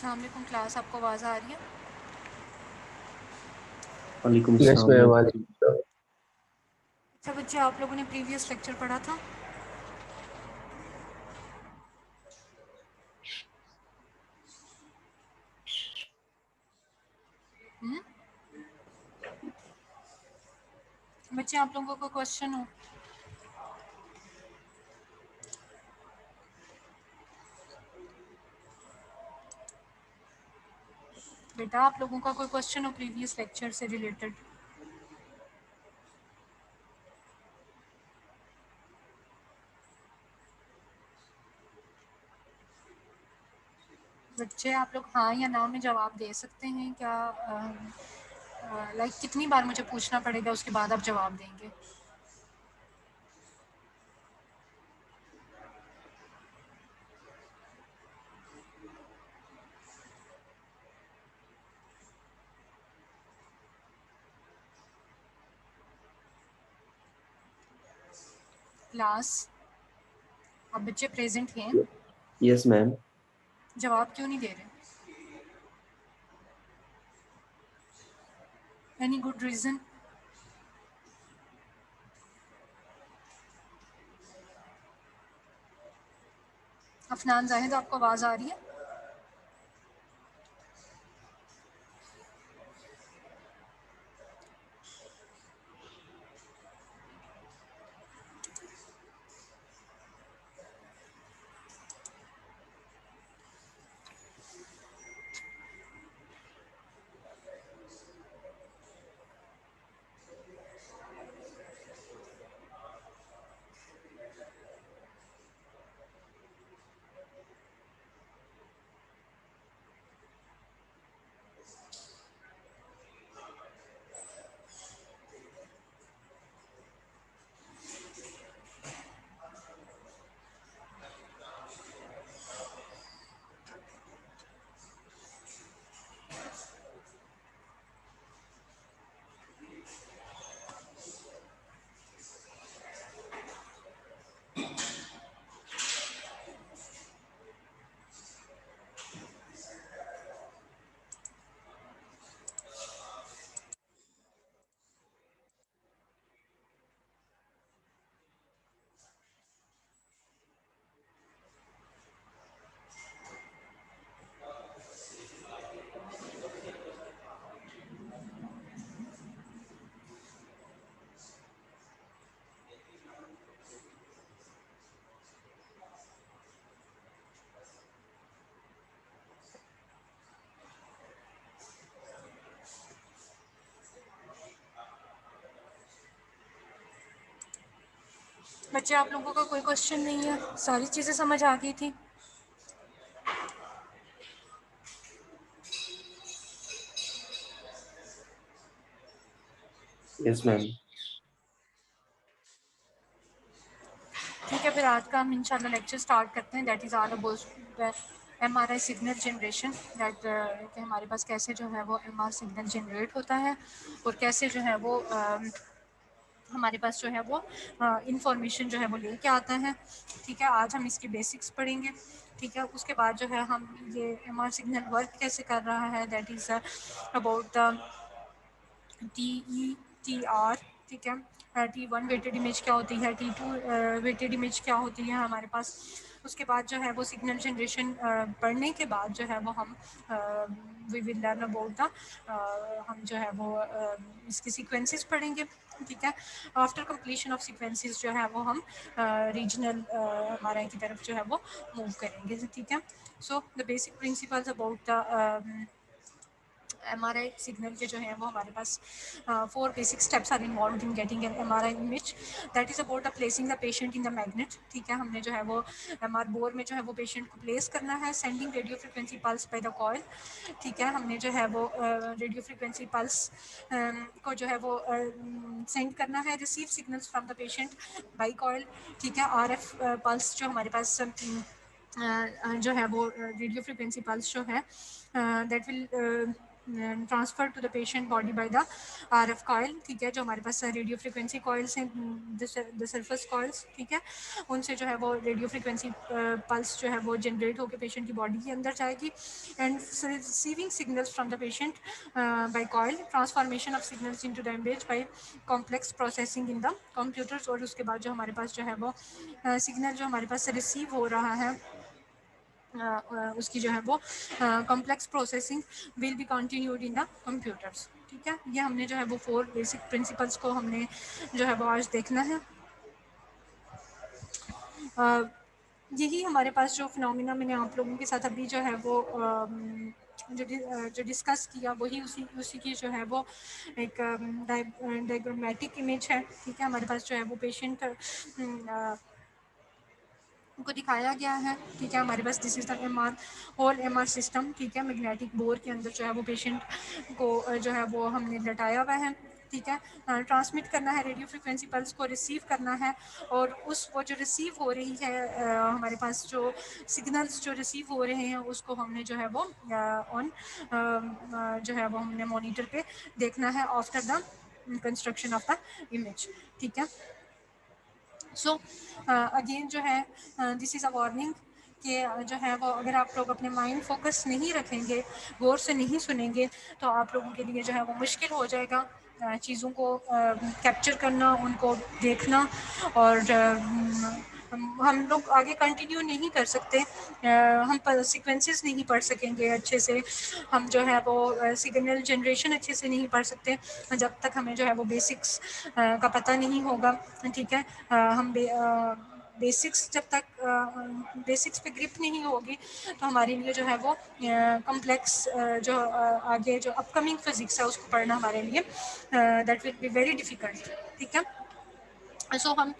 अस्सलाम वालेकुम क्लास, आपको आवाज़ आ रही है? वालेकुम यस अस्सलाम मैम, मैम। वालेकुम। अच्छा बच्चे, आप लोगों ने प्रीवियस लेक्चर पढ़ा था? हम्म? बच्चे, आप लोगों को क्वेश्चन हो? बेटा, आप लोगों का कोई क्वेश्चन हो प्रीवियस लेक्चर से रिलेटेड? बच्चे, आप लोग हाँ या ना में जवाब दे सकते हैं क्या? लाइक कितनी बार मुझे पूछना पड़ेगा, उसके बाद आप जवाब देंगे? क्लास, आप बच्चे प्रेजेंट हैं? Yes ma'am. जवाब क्यों नहीं दे रहे? Any good reason? Afnan Zahid, आपको आवाज़ आ रही है? बच्चे, आप लोगों का कोई क्वेश्चन नहीं है? सारी चीज़ें समझ आ गई थी? Yes ma'am. ठीक है, फिर आज का हम इंशाल्लाह लेक्चर स्टार्ट करते हैं। That is all about MRI signal generation. That कि हमारे पास कैसे जो है वो MR सिग्नल जनरेट होता है और कैसे जो है वो हमारे पास जो है वो इंफॉर्मेशन जो है वो लेके आता है। ठीक है, आज हम इसकी बेसिक्स पढ़ेंगे। ठीक है, उसके बाद जो है हम ये MR सिग्नल वर्क कैसे कर रहा है, दैट इज़ अबाउट TETR। ठीक है, T1 वेटेड इमेज क्या होती है, T2 वेटेड इमेज क्या होती है हमारे पास। उसके बाद जो है वो सिग्नल जनरेशन पढ़ने के बाद जो है वो हम we will learn about the हम जो है वो इसके सीक्वेंसेस पढ़ेंगे। ठीक है, आफ्टर कंप्लीशन ऑफ सीक्वेंसेस जो है वो हम रीजनल हमारे की तरफ जो है वो मूव करेंगे। ठीक है, so the basic principles about the MRI signal के जो है वो हमारे पास 4 basic steps are involve in getting an MRI image. That is about placing the patient in the magnet. ठीक है, हमने जो है वो MR बोर में जो है वो पेशेंट को प्लेस करना है। Sending radio frequency pulse by the coil. ठीक है, हमने जो है वो रेडियो फ्रिक्वेंसी पल्स को जो है वो सेंड करना है। Receive signals from the patient by coil. ठीक है, RF पल्स जो हमारे पास जो है वो रेडियो फ्रिक्वेंसी पल्स जो है that will transfer to the patient body by the RF coil, ठीक है, जो हमारे पास रेडियो फ्रिक्वेंसी कॉइल्स हैं, द सरफेस कॉइल्स, ठीक है, उनसे जो है वो रेडियो फ्रिक्वेंसी पल्स जो है वो जनरेट होकर पेशेंट की बॉडी के अंदर जाएगी and receiving signals from the patient bye coil, transformation of signals into the image by complex processing in the computers. और उसके बाद जो हमारे पास जो है वो सिग्नल जो हमारे पास रिसीव हो रहा है उसकी जो है वो complex processing will be continued in the computers, ठीक है। ये हमने जो है वो 4 बेसिक प्रिंसिपल्स को हमने जो है वो आज देखना है। यही हमारे पास जो फिनोमिना मैंने आप लोगों के साथ अभी जो है वो जो डिस्कस किया वही उसी की जो है वो एक डायग्रामेटिक इमेज है, ठीक है। हमारे पास जो है वो पेशेंट को दिखाया गया है, ठीक है। हमारे पास this is the MR whole MR system, ठीक है। मैग्नेटिक बोर के अंदर जो है वो पेशेंट को जो है वो हमने लटाया हुआ है, ठीक है। ट्रांसमिट करना है रेडियो फ्रिक्वेंसी पल्स को, रिसीव करना है और उस वो जो रिसीव हो रही है हमारे पास जो सिग्नल्स जो रिसीव हो रहे हैं उसको हमने जो है वो ऑन जो है वो हमने मॉनिटर पे देखना है after the construction of the image, ठीक है। सो अगेन जो है दिस इज़ अ वार्निंग कि जो है वो अगर आप लोग अपने माइंड फोकस नहीं रखेंगे, गौर से नहीं सुनेंगे, तो आप लोगों के लिए जो है वो मुश्किल हो जाएगा चीज़ों को कैप्चर करना, उनको देखना और हम लोग आगे कंटिन्यू नहीं कर सकते, हम सीक्वेंसेस नहीं पढ़ सकेंगे अच्छे से, हम जो है वो सिग्नल जनरेशन अच्छे से नहीं पढ़ सकते जब तक हमें जो है वो बेसिक्स का पता नहीं होगा, ठीक है। हम बेसिक्स जब तक बेसिक्स पे ग्रिप नहीं होगी तो हमारे लिए जो है वो कॉम्प्लेक्स जो आगे जो अपकमिंग फिजिक्स है उसको पढ़ना हमारे लिए that will be very difficult, ठीक है। सो हम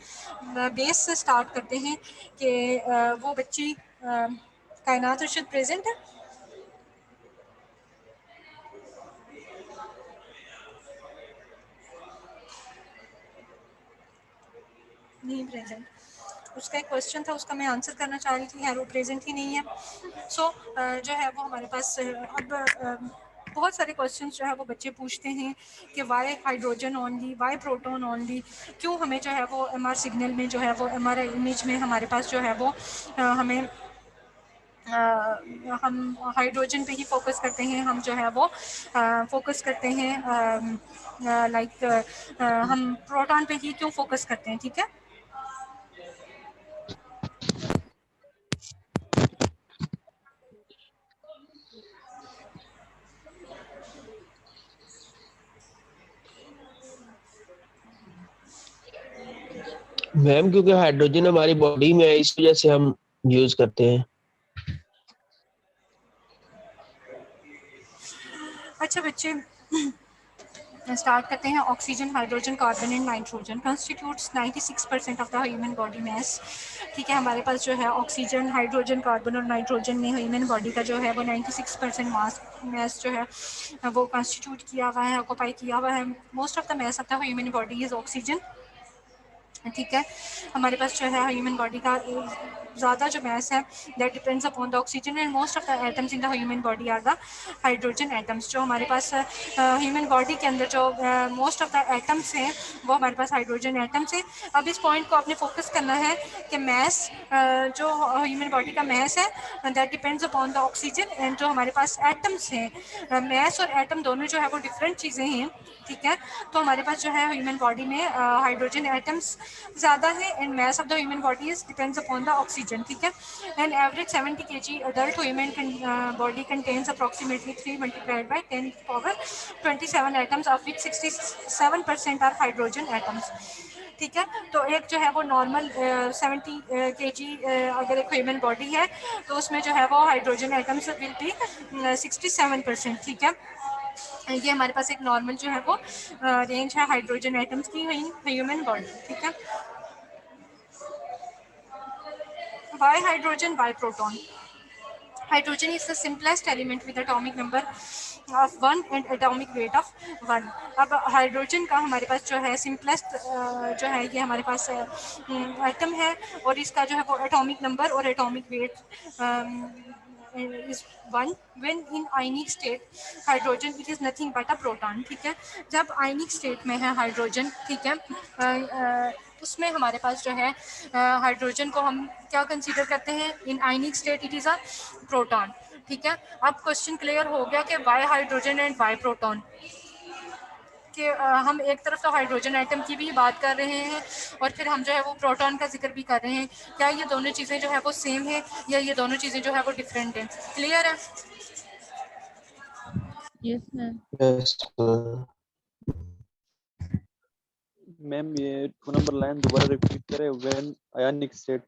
बेस से स्टार्ट करते हैं कि वो बच्ची कायनात अर्शद प्रेजेंट है, नहीं प्रेजेंट, उसका एक क्वेश्चन था उसका मैं आंसर करना चाह रही थी, यार वो प्रेजेंट ही नहीं है। सो जो है वो हमारे पास अब बहुत सारे क्वेश्चंस जो है वो बच्चे पूछते हैं कि why hydrogen only, why proton only, क्यों हमें जो है वो MR सिग्नल में जो है वो MR इमेज में हमारे पास जो है वो हमें हम हाइड्रोजन पे ही फोकस करते हैं, हम जो है वो फोकस करते हैं लाइक हम प्रोटॉन पे ही क्यों फोकस करते हैं, ठीक है। मैम क्योंकि हाइड्रोजन हमारी बॉडी में है इस वजह से हम यूज करते हैं। अच्छा बच्चे स्टार्ट करते हैं। Oxygen, hydrogen, carbon and nitrogen constitutes 96% of the human body mass, ठीक है। हमारे पास जो है ऑक्सीजन, हाइड्रोजन, कार्बन और नाइट्रोजन ने ह्यूमन बॉडी का जो है वो 96% मास जो है वो कंस्टिट्यूट किया हुआ है, ऑक्यूपाई किया हुआ है। Most of the mass of the human body is oxygen, ठीक है। हमारे पास जो है ह्यूमन बॉडी का ज़्यादा जो मैस है that depends upon the oxygen and most of the atoms in the human body are the hydrogen atoms. जो हमारे पास ह्यूमन बॉडी के अंदर जो मोस्ट ऑफ द एटम्स हैं वो हमारे पास हाइड्रोजन एटम्स हैं। अब इस पॉइंट को आपने फोकस करना है कि मैस जो ह्यूमन बॉडी का मैस है that depends upon the oxygen and जो हमारे पास एटम्स हैं, मैस और एटम दोनों जो है वो डिफरेंट चीज़ें हैं, ठीक है। तो हमारे पास जो है ह्यूमन बॉडी में हाइड्रोजन एटम्स ज़्यादा है and mass of the human body is depends upon the oxygen, ठीक है। And average 70 kg adult human body contains approximately 3 multiplied by 10 power 27 atoms of which 67% are hydrogen atoms, ठीक है। तो एक जो है वो नॉर्मल 70 kg अगर एक ह्यूमन बॉडी है तो उसमें जो है वो हाइड्रोजन एटम्स विल बी 67%, ठीक है। ये हमारे पास एक नॉर्मल जो है वो रेंज है हाइड्रोजन एटम्स की ह्यूमन बॉडी, ठीक है। Why hydrogen, why proton? Hydrogen is the simplest element with atomic number of 1 and atomic weight of 1। अब हाइड्रोजन का हमारे पास जो है सिंपलेस्ट जो है ये हमारे पास एटम है और इसका जो है वो एटॉमिक नंबर और atomic weight is 1 when in ionic state hydrogen it is nothing but a proton, ठीक है। जब आयनिक स्टेट में है हाइड्रोजन, ठीक है, उसमें हमारे पास जो है हाइड्रोजन को हम क्या कंसीडर करते हैं, in ionic state it is a proton, ठीक है। अब क्वेश्चन क्लियर हो गया कि why hydrogen and why proton, कि हम एक तरफ तो हाइड्रोजन एटम की भी बात कर रहे हैं और फिर हम जो है वो प्रोटॉन का जिक्र भी कर रहे हैं। क्या ये दोनों चीज़ें जो है वो सेम है या ये दोनों चीज़ें जो है वो डिफरेंट हैं? क्लियर है? Yes ma'am. यस मैम ये 2 नंबर लाइन दोबारा रिपीट करें, व्हेन आयनिक स्टेट।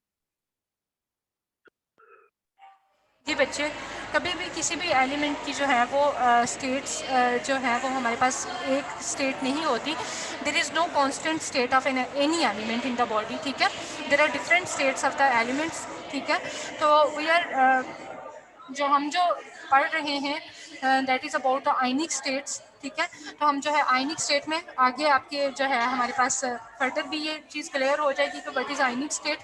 जी बच्चे, कभी भी किसी भी एलिमेंट की जो है वो स्टेट्स जो है वो हमारे पास एक स्टेट नहीं होती। There is no constant state of any element in the body, ठीक है। There are different states of the elements, ठीक है। तो वी आर जो हम जो पढ़ रहे हैं that is about the ionic states, ठीक है। तो हम जो है आयनिक स्टेट में आगे आपके जो है हमारे पास फर्दर भी ये चीज़ क्लियर हो जाएगी कि व्हाट इज़ आयनिक स्टेट,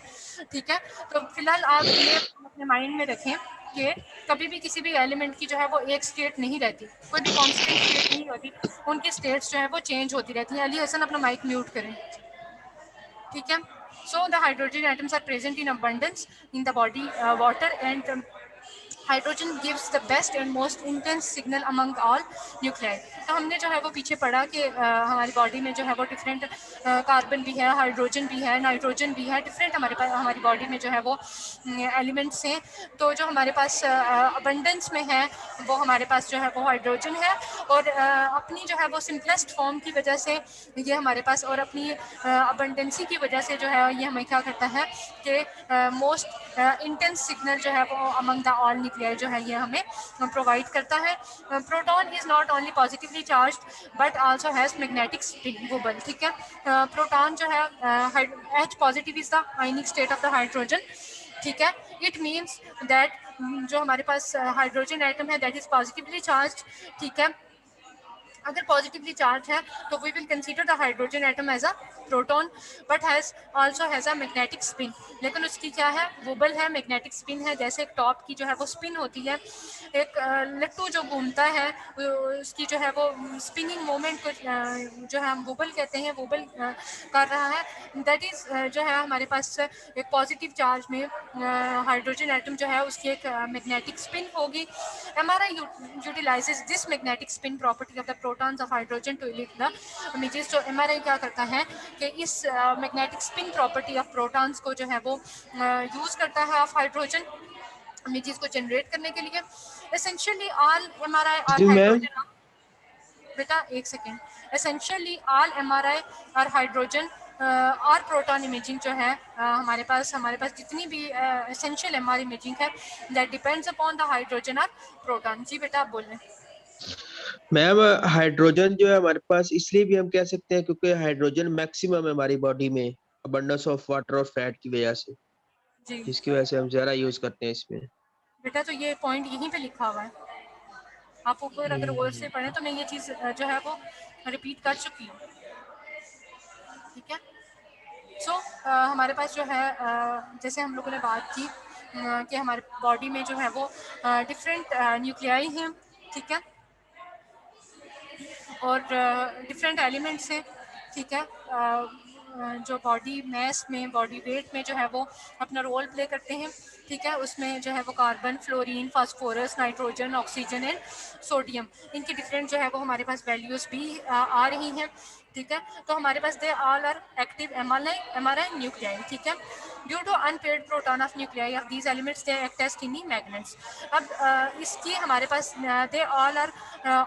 ठीक है। तो फिलहाल आप ये अपने माइंड में रखें कि कभी भी किसी भी एलिमेंट की जो है वो एक स्टेट नहीं रहती, कोई भी कांस्टेंट स्टेट नहीं होती, उनकी स्टेट्स जो है वो चेंज होती रहती हैं। अली हसन अपना माइक म्यूट करें, ठीक है। So the hydrogen atoms are present in abundance in the body water and hydrogen gives the best and most intense signal among all nuclei. तो हमने जो है वो पीछे पढ़ा कि हमारी बॉडी में जो है वो डिफरेंट कार्बन भी है, हाइड्रोजन भी है, नाइट्रोजन भी है, डिफरेंट हमारे पास हमारी बॉडी में जो है वो एलिमेंट्स हैं। तो जो हमारे पास अबंडेंस में है वो हमारे पास जो है वो हाइड्रोजन है और अपनी जो है वो सिंपलेस्ट फॉर्म की वजह से ये हमारे पास और अपनी अबंडेंसी की वजह से जो है ये हमें क्या करता है कि मोस्ट इंटेंस सिग्नल जो है वो अमंग द ऑल न्यूक्लियाई जो है ये हमें प्रोवाइड करता है। Proton is not only positively charged but also has magnetic spin wobble, ठीक है। प्रोटॉन जो है H positive is the ionic state of the hydrogen, ठीक है। इट मीन्स दैट जो हमारे पास हाइड्रोजन एटम है दैट इज़ पॉजिटिवली चार्ज्ड, ठीक है। अगर पॉजिटिवली चार्ज है तो we will consider the hydrogen atom as a proton but has also has a magnetic spin. लेकिन उसकी क्या है, वोबल है, मैग्नेटिक स्पिन है। जैसे एक टॉप की जो है वो स्पिन होती है, एक लट्टू जो घूमता है उसकी जो है वो स्पिनिंग मोमेंट को जो है हम वोबल कहते हैं, वोबल कर रहा है। दैट इज़ जो है हमारे पास एक पॉजिटिव चार्ज में हाइड्रोजन एटम जो है उसकी एक मैग्नेटिक स्पिन होगी। MRI utilizes this magnetic spin property of the protons of hydrogen to elect the images। तो MRI क्या करता है कि इस magnetic spin property of protons को जो है वो यूज़ करता है ऑफ हाइड्रोजन इमेजेस को जनरेट करने के लिए। एसेंशियली ऑल MRI और जी मैम। हाइड्रोजन, बेटा एक सेकेंड, एसेंशियली ऑल MRI और हाइड्रोजन और प्रोटॉन इमेजिंग जो है हमारे पास जितनी भी एसेंशियल MR इमेजिंग है that depends upon the hydrogen और प्रोटॉन। जी बेटा आप बोल रहे हैं। मैम हाइड्रोजन जो है हमारे पास इसलिए भी हम कह सकते हैं क्योंकि हाइड्रोजन मैक्सिमम है हमारी बॉडी में अबंडेंस ऑफ वाटर और फैट की वजह से, जी जिसकी वजह से हम ज्यादा यूज करते हैं इसमें। बेटा तो ये पॉइंट यहीं पे लिखा हुआ है, आप ऊपर अगर गौर से पढ़ें तो मैं ये चीज़ जो है वो रिपीट कर चुकी हूँ, ठीक है। सो हमारे पास जो है जैसे हम लोगों ने बात की कि हमारे बॉडी में जो है वो डिफरेंट न्यूक्लियाई हैं, ठीक है, और डिफरेंट एलिमेंट्स हैं, ठीक है। जो बॉडी मैस में, बॉडी वेट में जो है वो अपना रोल प्ले करते हैं, ठीक है। उसमें जो है वो carbon, fluorine, phosphorus, nitrogen, oxygen and sodium, इनकी डिफरेंट जो है वो हमारे पास वैल्यूज़ भी आ रही हैं, ठीक है। तो हमारे पास they all are active MRI nuclei, ठीक है। Due to unpaired proton of nuclei of these elements they act as tiny magnets. अब इसकी हमारे पास they all are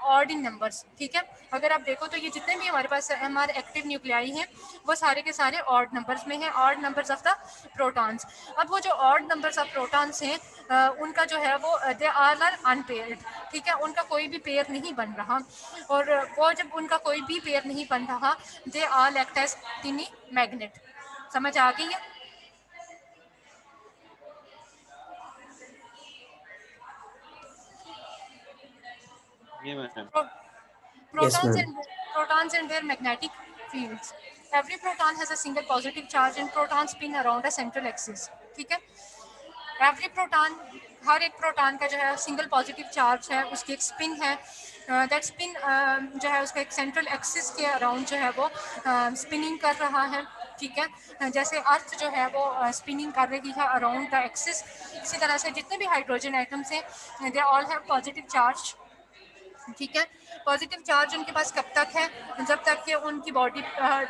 odd in numbers, ठीक है। अगर आप देखो तो ये जितने भी हमारे पास MR एक्टिव न्यूक्लियाई हैं वो सारे के सारे ऑड नंबर्स में हैं, odd numbers of the protons. अब वो जो ऑड नंबर्स ऑफ प्रोटॉन्स हैं उनका जो है वो दे ऑल आर अनपेयर्ड, ठीक है। उनका कोई भी पेयर नहीं बन रहा और वो जब उनका कोई भी पेयर नहीं बन रहा they all act as tiny magnet. समझ आ गई है? ये ma'am. Yes, Protons ma'am. and protons and their magnetic fields. Every proton has a single positive charge and protons spin around a central axis, ठीक है। एवरी प्रोटॉन, हर एक proton का जो है सिंगल पॉजिटिव चार्ज है, उसकी एक स्पिन है, दैट स्पिन जो है उसका एक सेंट्रल एक्सिस के अराउंड जो है वो स्पिनिंग कर रहा है, ठीक है। जैसे अर्थ जो है वो स्पिनिंग कर रही है अराउंड द एक्सिस, इसी तरह से जितने भी हाइड्रोजन आइटम्स हैं they all have positive charge, ठीक है। पॉजिटिव चार्ज उनके पास कब तक है, जब तक कि उनकी बॉडी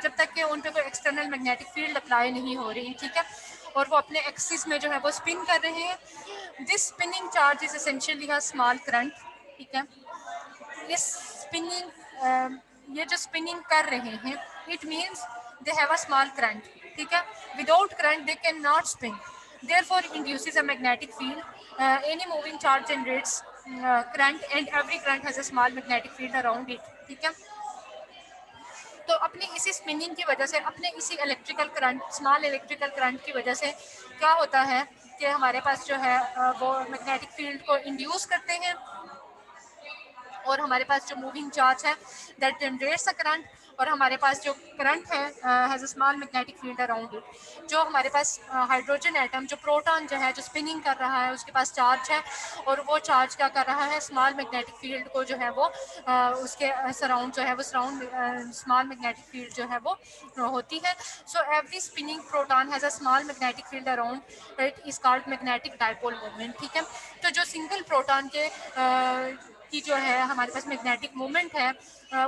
जब तक कि उन पे कोई एक्सटर्नल मैग्नेटिक फील्ड अप्लाई नहीं हो रही, ठीक है, और वो अपने एक्सिस में जो है वो स्पिन कर रहे हैं। This spinning charge is essentially a small current, ठीक है। इस स्पिनिंग ये जो स्पिनिंग कर रहे हैं, it means they have a small current, ठीक है। Without current they can not spin, therefore induces a magnetic field. Any moving charge generates current and every current has a small magnetic field around it, ठीक है। तो अपनी इसी spinning की वजह से, अपने इसी electrical current, small electrical current की वजह से क्या होता है कि हमारे पास जो है वो मैग्नेटिक फील्ड को इंड्यूस करते हैं, और हमारे पास जो मूविंग चार्ज है दैट जनरेट्स अ करंट, और हमारे पास जो करंट है has a small magnetic field around it. जो हमारे पास हाइड्रोजन एटम, जो प्रोटॉन जो है जो स्पिनिंग कर रहा है, उसके पास चार्ज है, और वो चार्ज क्या कर रहा है, स्मॉल मैग्नेटिक फील्ड को जो है वो उसके सराउंड जो है वो सराउंड स्मॉल मैग्नेटिक फील्ड जो है वो होती है। So every spinning proton has a small magnetic field around it is called magnetic dipole moment, ठीक है। तो जो सिंगल प्रोटॉन के की जो है हमारे पास मैग्नेटिक मोमेंट है,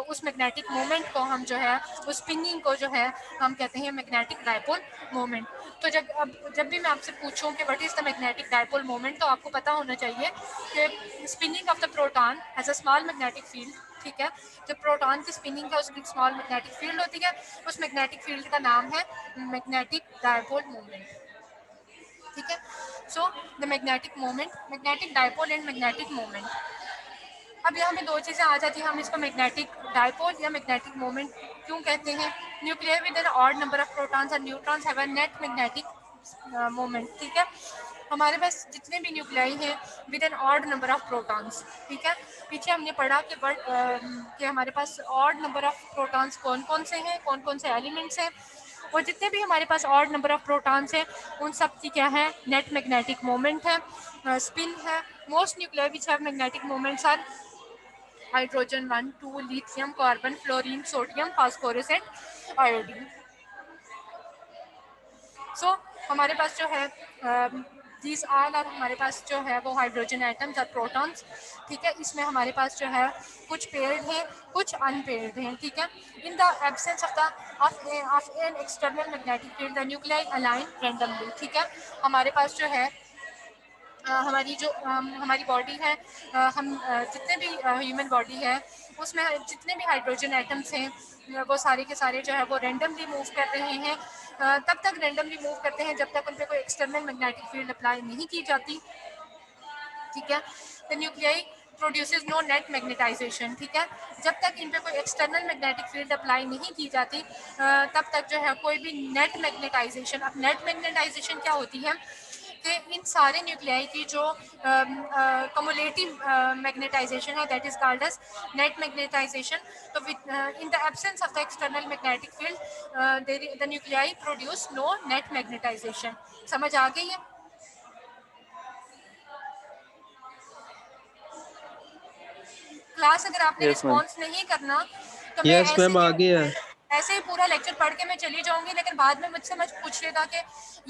उस मैग्नेटिक मोमेंट को हम जो है, उस स्पिनिंग को जो है हम कहते हैं मैग्नेटिक डायपोल मोमेंट। तो जब भी मैं आपसे पूछूं कि what is the magnetic dipole moment, तो आपको पता होना चाहिए कि spinning of the proton has a small magnetic field, ठीक है। जब प्रोटॉन की स्पिनिंग है उसकी स्मॉल मैग्नेटिक फील्ड होती है, उस मैग्नेटिक फील्ड का नाम है मैग्नेटिक डायपोल मोमेंट, ठीक है। So the magnetic moment, magnetic dipole and magnetic moment. अब यहाँ पे दो चीज़ें आ जाती हैं, हम इसको मैग्नेटिक डायपोल या मैग्नेटिक मोमेंट क्यों कहते हैं। Nuclear with an odd number of protons and neutrons have a net magnetic moment, ठीक है। हमारे पास जितने भी न्यूक्लियाई हैं with an odd number of protons, ठीक है। पीछे हमने पढ़ा कि हमारे पास ऑड नंबर ऑफ प्रोटॉन्स कौन कौन से हैं, कौन कौन से एलिमेंट्स हैं, और जितने भी हमारे पास ऑड नंबर ऑफ प्रोटॉन्स हैं उन सब की क्या है, नेट मैग्नेटिक मोमेंट है, स्पिन है। Most nuclear which have magnetic moments are hydrogen 1, 2, lithium, carbon, fluorine, sodium, phosphorus and iodine. So हमारे पास जो है दीज ऑल आर, हमारे पास जो है वो हाइड्रोजन एटम्स और प्रोटॉन्स, ठीक है। इसमें हमारे पास जो है कुछ पेयर्ड हैं, कुछ अनपेयर्ड हैं, ठीक है। इन the absence of an external magnetic field the nuclei align randomly, ठीक है। हमारे पास जो है हमारी बॉडी है, जितने भी ह्यूमन बॉडी है उसमें जितने भी हाइड्रोजन एटम्स हैं वो सारे के सारे जो है वो रैंडमली मूव कर रहे हैं। तब तक रैंडमली मूव करते हैं जब तक उन पर कोई एक्सटर्नल मैग्नेटिक फील्ड अप्लाई नहीं की जाती, ठीक है। The nuclei produces no net magnetization, ठीक है। जब तक इन पे कोई एक्सटर्नल मैग्नेटिक फील्ड अप्लाई नहीं की जाती तब तक जो है कोई भी नेट मैग्नेटाइजेशन। अब नेट मैग्नेटाइजेशन क्या होती है कि इन सारे न्यूक्लियाई की जो कमुलेटिव मैग्नेटाइजेशन है that is called as net magnetization. तो in the absence of the external magnetic field the nuclei produce no net magnetization. समझ आ गई है? क्लास अगर आपने यस मैम। रिस्पॉन्स नहीं करना तो मैं यस मैम, आ गया। ऐसे ही पूरा लेक्चर पढ़ के मैं चली जाऊंगी, लेकिन बाद में मुझसे मत पूछिएगा कि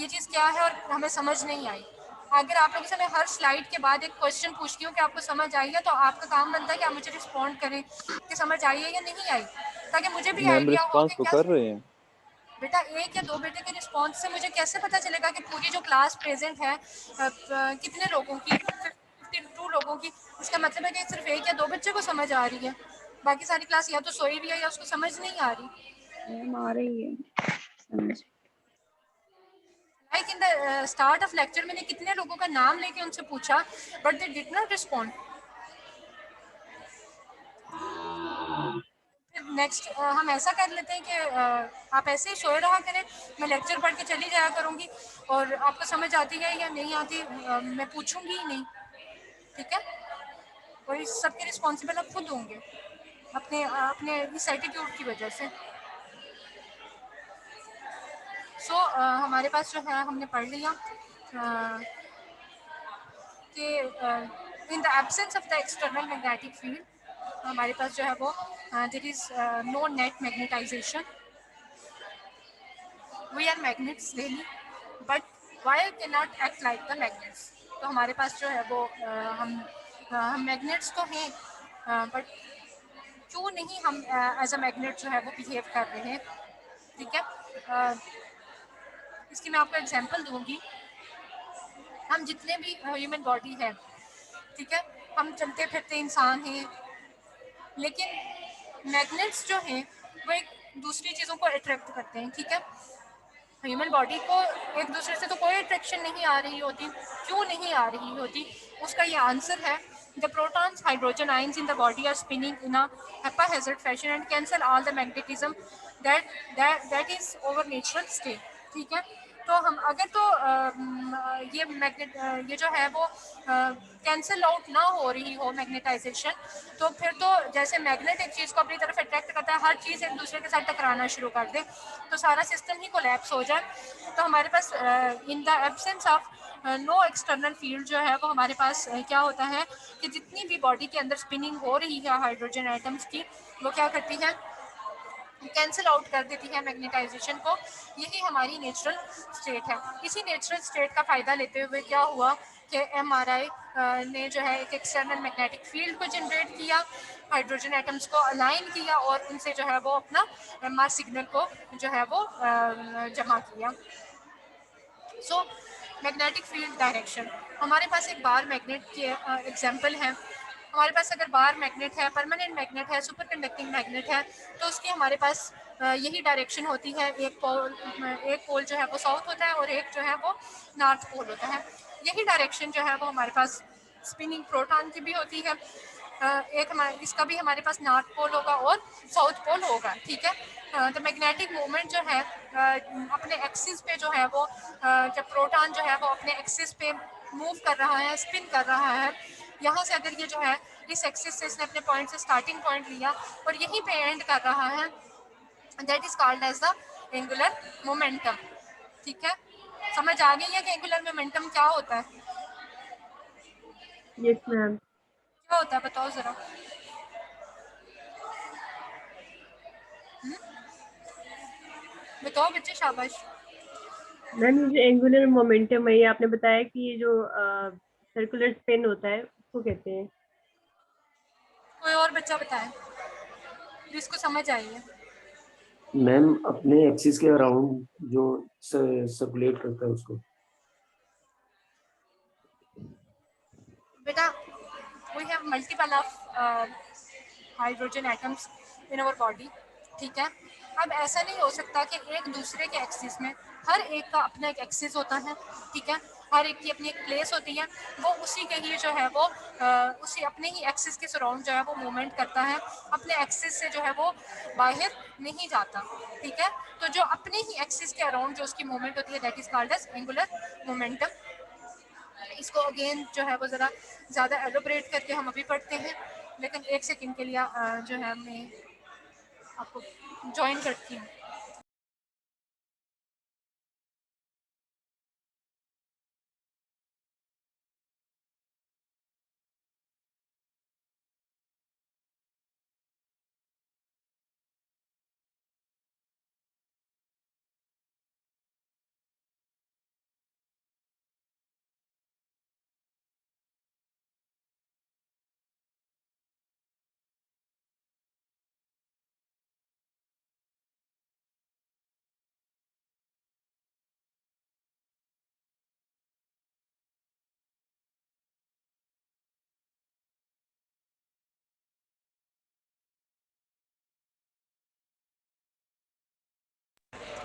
ये चीज़ क्या है और हमें समझ नहीं आई। अगर आप लोगों से मैं हर स्लाइड के बाद एक क्वेश्चन पूछती हूँ कि आपको समझ आई है, तो आपका काम बनता है कि आप मुझे रिस्पॉन्ड करें कि समझ आई है या नहीं आई, ताकि मुझे भी मैम आइडिया हो रिस्पांस कि तो क्या। कर रहे हैं। बेटा एक या दो बेटे के रिस्पॉन्स से मुझे कैसे पता चलेगा कि पूरी जो क्लास प्रेजेंट है कितने लोगों की, 52 लोगों की। इसका मतलब है कि सिर्फ एक या दो बच्चे को समझ आ रही है, बाकी सारी क्लास या तो सोई हुई है या उसको समझ नहीं आ रही। मैम आ रही है समझ। Like in the start of lecture मैंने कितने लोगों का नाम लेके उनसे पूछा but they did not respond. फिर नेक्स्ट हम ऐसा कर लेते हैं कि आप ऐसे ही सोए रहा करें, मैं लेक्चर पढ़ के चली जाया करूँगी, और आपको समझ आती है या नहीं आती मैं पूछूंगी ही नहीं, ठीक है। और इस सबके रिस्पॉन्सिबल आप खुद होंगे अपने अपने इस एटीट्यूड की वजह से। सो हमारे पास जो है हमने पढ़ लिया कि in the absence of the external magnetic field हमारे पास जो है वो there is no net magnetization. We are magnets daily but wire cannot act like the magnets. तो हमारे पास जो है वो हम मैग्नेट्स तो हैं बट क्यों नहीं हम एज अ मैग्नेट जो है वो बिहेव कर रहे हैं. ठीक है, इसकी मैं आपको एग्जांपल दूंगी. हम जितने भी ह्यूमन बॉडी है, ठीक है, हम चलते फिरते इंसान हैं, लेकिन मैग्नेट्स जो हैं वो एक दूसरी चीज़ों को अट्रैक्ट करते हैं. ठीक है, ह्यूमन बॉडी को एक दूसरे से तो कोई अट्रैक्शन नहीं आ रही होती. क्यों नहीं आ रही होती? उसका ये आंसर है the protons hydrogen ions in the body are spinning in a haphazard fashion and cancel all the magnetism that is over natural state. ठीक है, तो हम अगर तो ये जो है वो कैंसिल आउट ना हो रही हो मैग्नेटाइजेशन, तो फिर तो जैसे मैग्नेट एक चीज़ को अपनी तरफ अट्रैक्ट करता है, हर चीज़ एक दूसरे के साथ टकराना शुरू कर दे तो सारा सिस्टम ही कोलैप्स हो जाए. तो हमारे पास in the absence of no external field जो है वो हमारे पास क्या होता है कि जितनी भी बॉडी के अंदर स्पिनिंग हो रही है हाइड्रोजन एटम्स की, वो क्या करती है, कैंसिल आउट कर देती है मैग्नेटाइजेशन को. यही हमारी नेचुरल स्टेट है. इसी नेचुरल स्टेट का फ़ायदा लेते हुए क्या हुआ कि MRI ने जो है एक एक्सटर्नल मैग्नेटिक फील्ड को जनरेट किया, हाइड्रोजन एटम्स को अलाइन किया और उनसे जो है वो अपना MR सिग्नल को जो है वो जमा किया. So magnetic field direction. हमारे पास एक बार मैग्नेट के एग्जांपल है. हमारे पास अगर बार मैग्नेट है, परमानेंट मैग्नेट है, सुपर कंडक्टिंग मैग्नेट है, तो उसकी हमारे पास यही डायरेक्शन होती है. एक पोल जो है वो साउथ होता है और एक जो है वो नॉर्थ पोल होता है. यही डायरेक्शन जो है वो हमारे पास स्पिनिंग प्रोटॉन की भी होती है. एक इसका भी हमारे पास नॉर्थ पोल होगा और साउथ पोल होगा. ठीक है, तो मैग्नेटिक मूवमेंट जो है अपने एक्सिस पे जो है वो जब प्रोटॉन जो है वो अपने एक्सिस पे मूव कर रहा है, स्पिन कर रहा है, यहाँ से अगर ये जो है इस एक्सिस से इसने अपने पॉइंट से स्टार्टिंग पॉइंट लिया और यहीं पे एंड कर रहा है, that is called as the angular momentum. ठीक है, समझ आ गई है कि एंगुलर मोमेंटम क्या होता है? Yes ma'am. क्या होता है बताओ जरा. बताओ बच्चे, शाबाश. मैम, ये जो एंगुलर मोमेंटम है, ये आपने बताया कि ये जो सर्कुलर स्पिन होता है उसको कहते हैं. कोई और बच्चा बताए जिसको समझ आई है. मैम अपने एक्सिस के अराउंड जो सर्कुलेट करता है उसको. बेटा, we have multiple of hydrogen atoms in our body. ठीक है, अब ऐसा नहीं हो सकता कि एक दूसरे के एक्सिस में, हर एक का अपना एक एक्सिस होता है. ठीक है, हर एक की अपनी एक प्लेस होती है. वो उसी के ही जो है वो उसी अपने ही एक्सिस के सराउंड जो है वो मूवमेंट करता है, अपने एक्सिस से जो है वो बाहर नहीं जाता. ठीक है, तो जो अपने ही एक्सिस के अराउंड जो उसकी मूवमेंट होती है that is called as angular momentum. इसको अगेन जो है वो ज़रा ज़्यादा एलोबरेट करके हम अभी पढ़ते हैं, लेकिन एक सेकंड के लिए जो है मैं आपको ज्वाइन करती हूँ.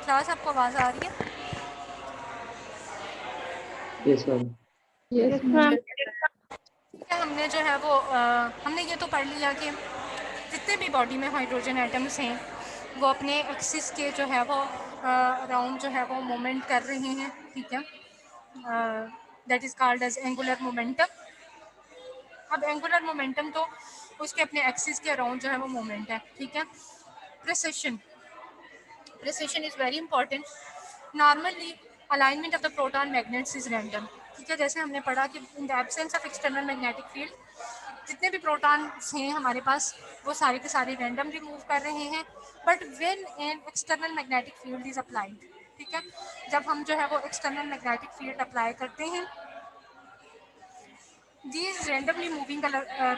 क्लास आपको आवाज़ आ रही है? Yes ma'am. Yes ma'am. हमने जो है वो हमने ये तो पढ़ लिया कि जितने भी बॉडी में हाइड्रोजन एटम्स हैं वो अपने एक्सिस के जो है वो अराउंड जो है वो मूवमेंट कर रहे हैं. ठीक है, that is called as angular momentum. अब एंगुलर मोमेंटम तो उसके अपने एक्सिस के अराउंड जो है वो मूवमेंट है. ठीक है, precision is very important. Normally alignment of the proton magnets is random. ठीक है, जैसे हमने पढ़ा कि in the absence of external magnetic field जितने भी प्रोटॉन्स हैं हमारे पास वो सारे के सारे रैंडमली मूव कर रहे हैं, but when an external magnetic field is applied, ठीक है, जब हम जो है वो एक्सटर्नल मैग्नेटिक फील्ड अप्लाई करते हैं, these randomly moving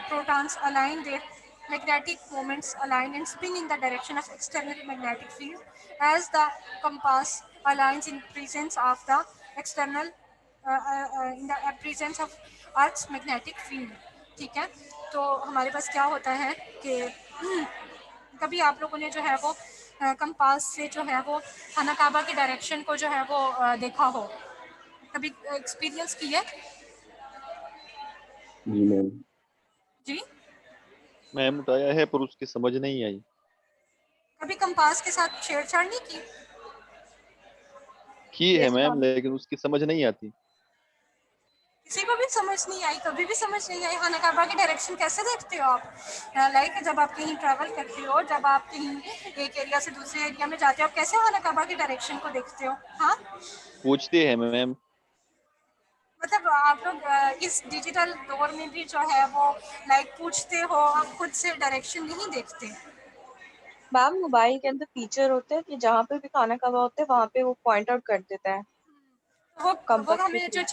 protons align their magnetic moments align and spin in the direction of external magnetic field as the compass aligns in presence of the external in the presence of Earth's magnetic field, ठीक है। तो हमारे पास क्या होता है कि कभी आप लोगों ने जो है वो कंपास से जो है वो खाना काबा की डायरेक्शन को जो है वो देखा हो, कभी एक्सपीरियंस किया जी मैम। जी? मैम उठाया है पर उसकी समझ नहीं आई। कभी कंपास के साथ छेड़छाड़ नहीं की है यस मैम, मैम। लेकिन उसकी समझ नहीं आती। किसी को भी समझ नहीं आई, कभी भी समझ नहीं आई? खाना काबा की डायरेक्शन कैसे देखते हो आप? लाइक जब आप कहीं ट्रैवल करते हो, जब आप कहीं एक एरिया से दूसरे एरिया में जाते हो, आप कैसे खाना काबा की डायरेक्शन को देखते हो? हाँ, पूछते हैं मैम। मतलब आप लोग इस डिजिटल दौर में भी जो है वो लाइक पूछते हो, आप खुद से डायरेक्शन नहीं देखते। मैम मोबाइल के अंदर फीचर होते हैं कि जहाँ पे भी खाना कबा होता है वहाँ पे वो पॉइंट आउट कर देता है वो कंपास के हमें थ्रू।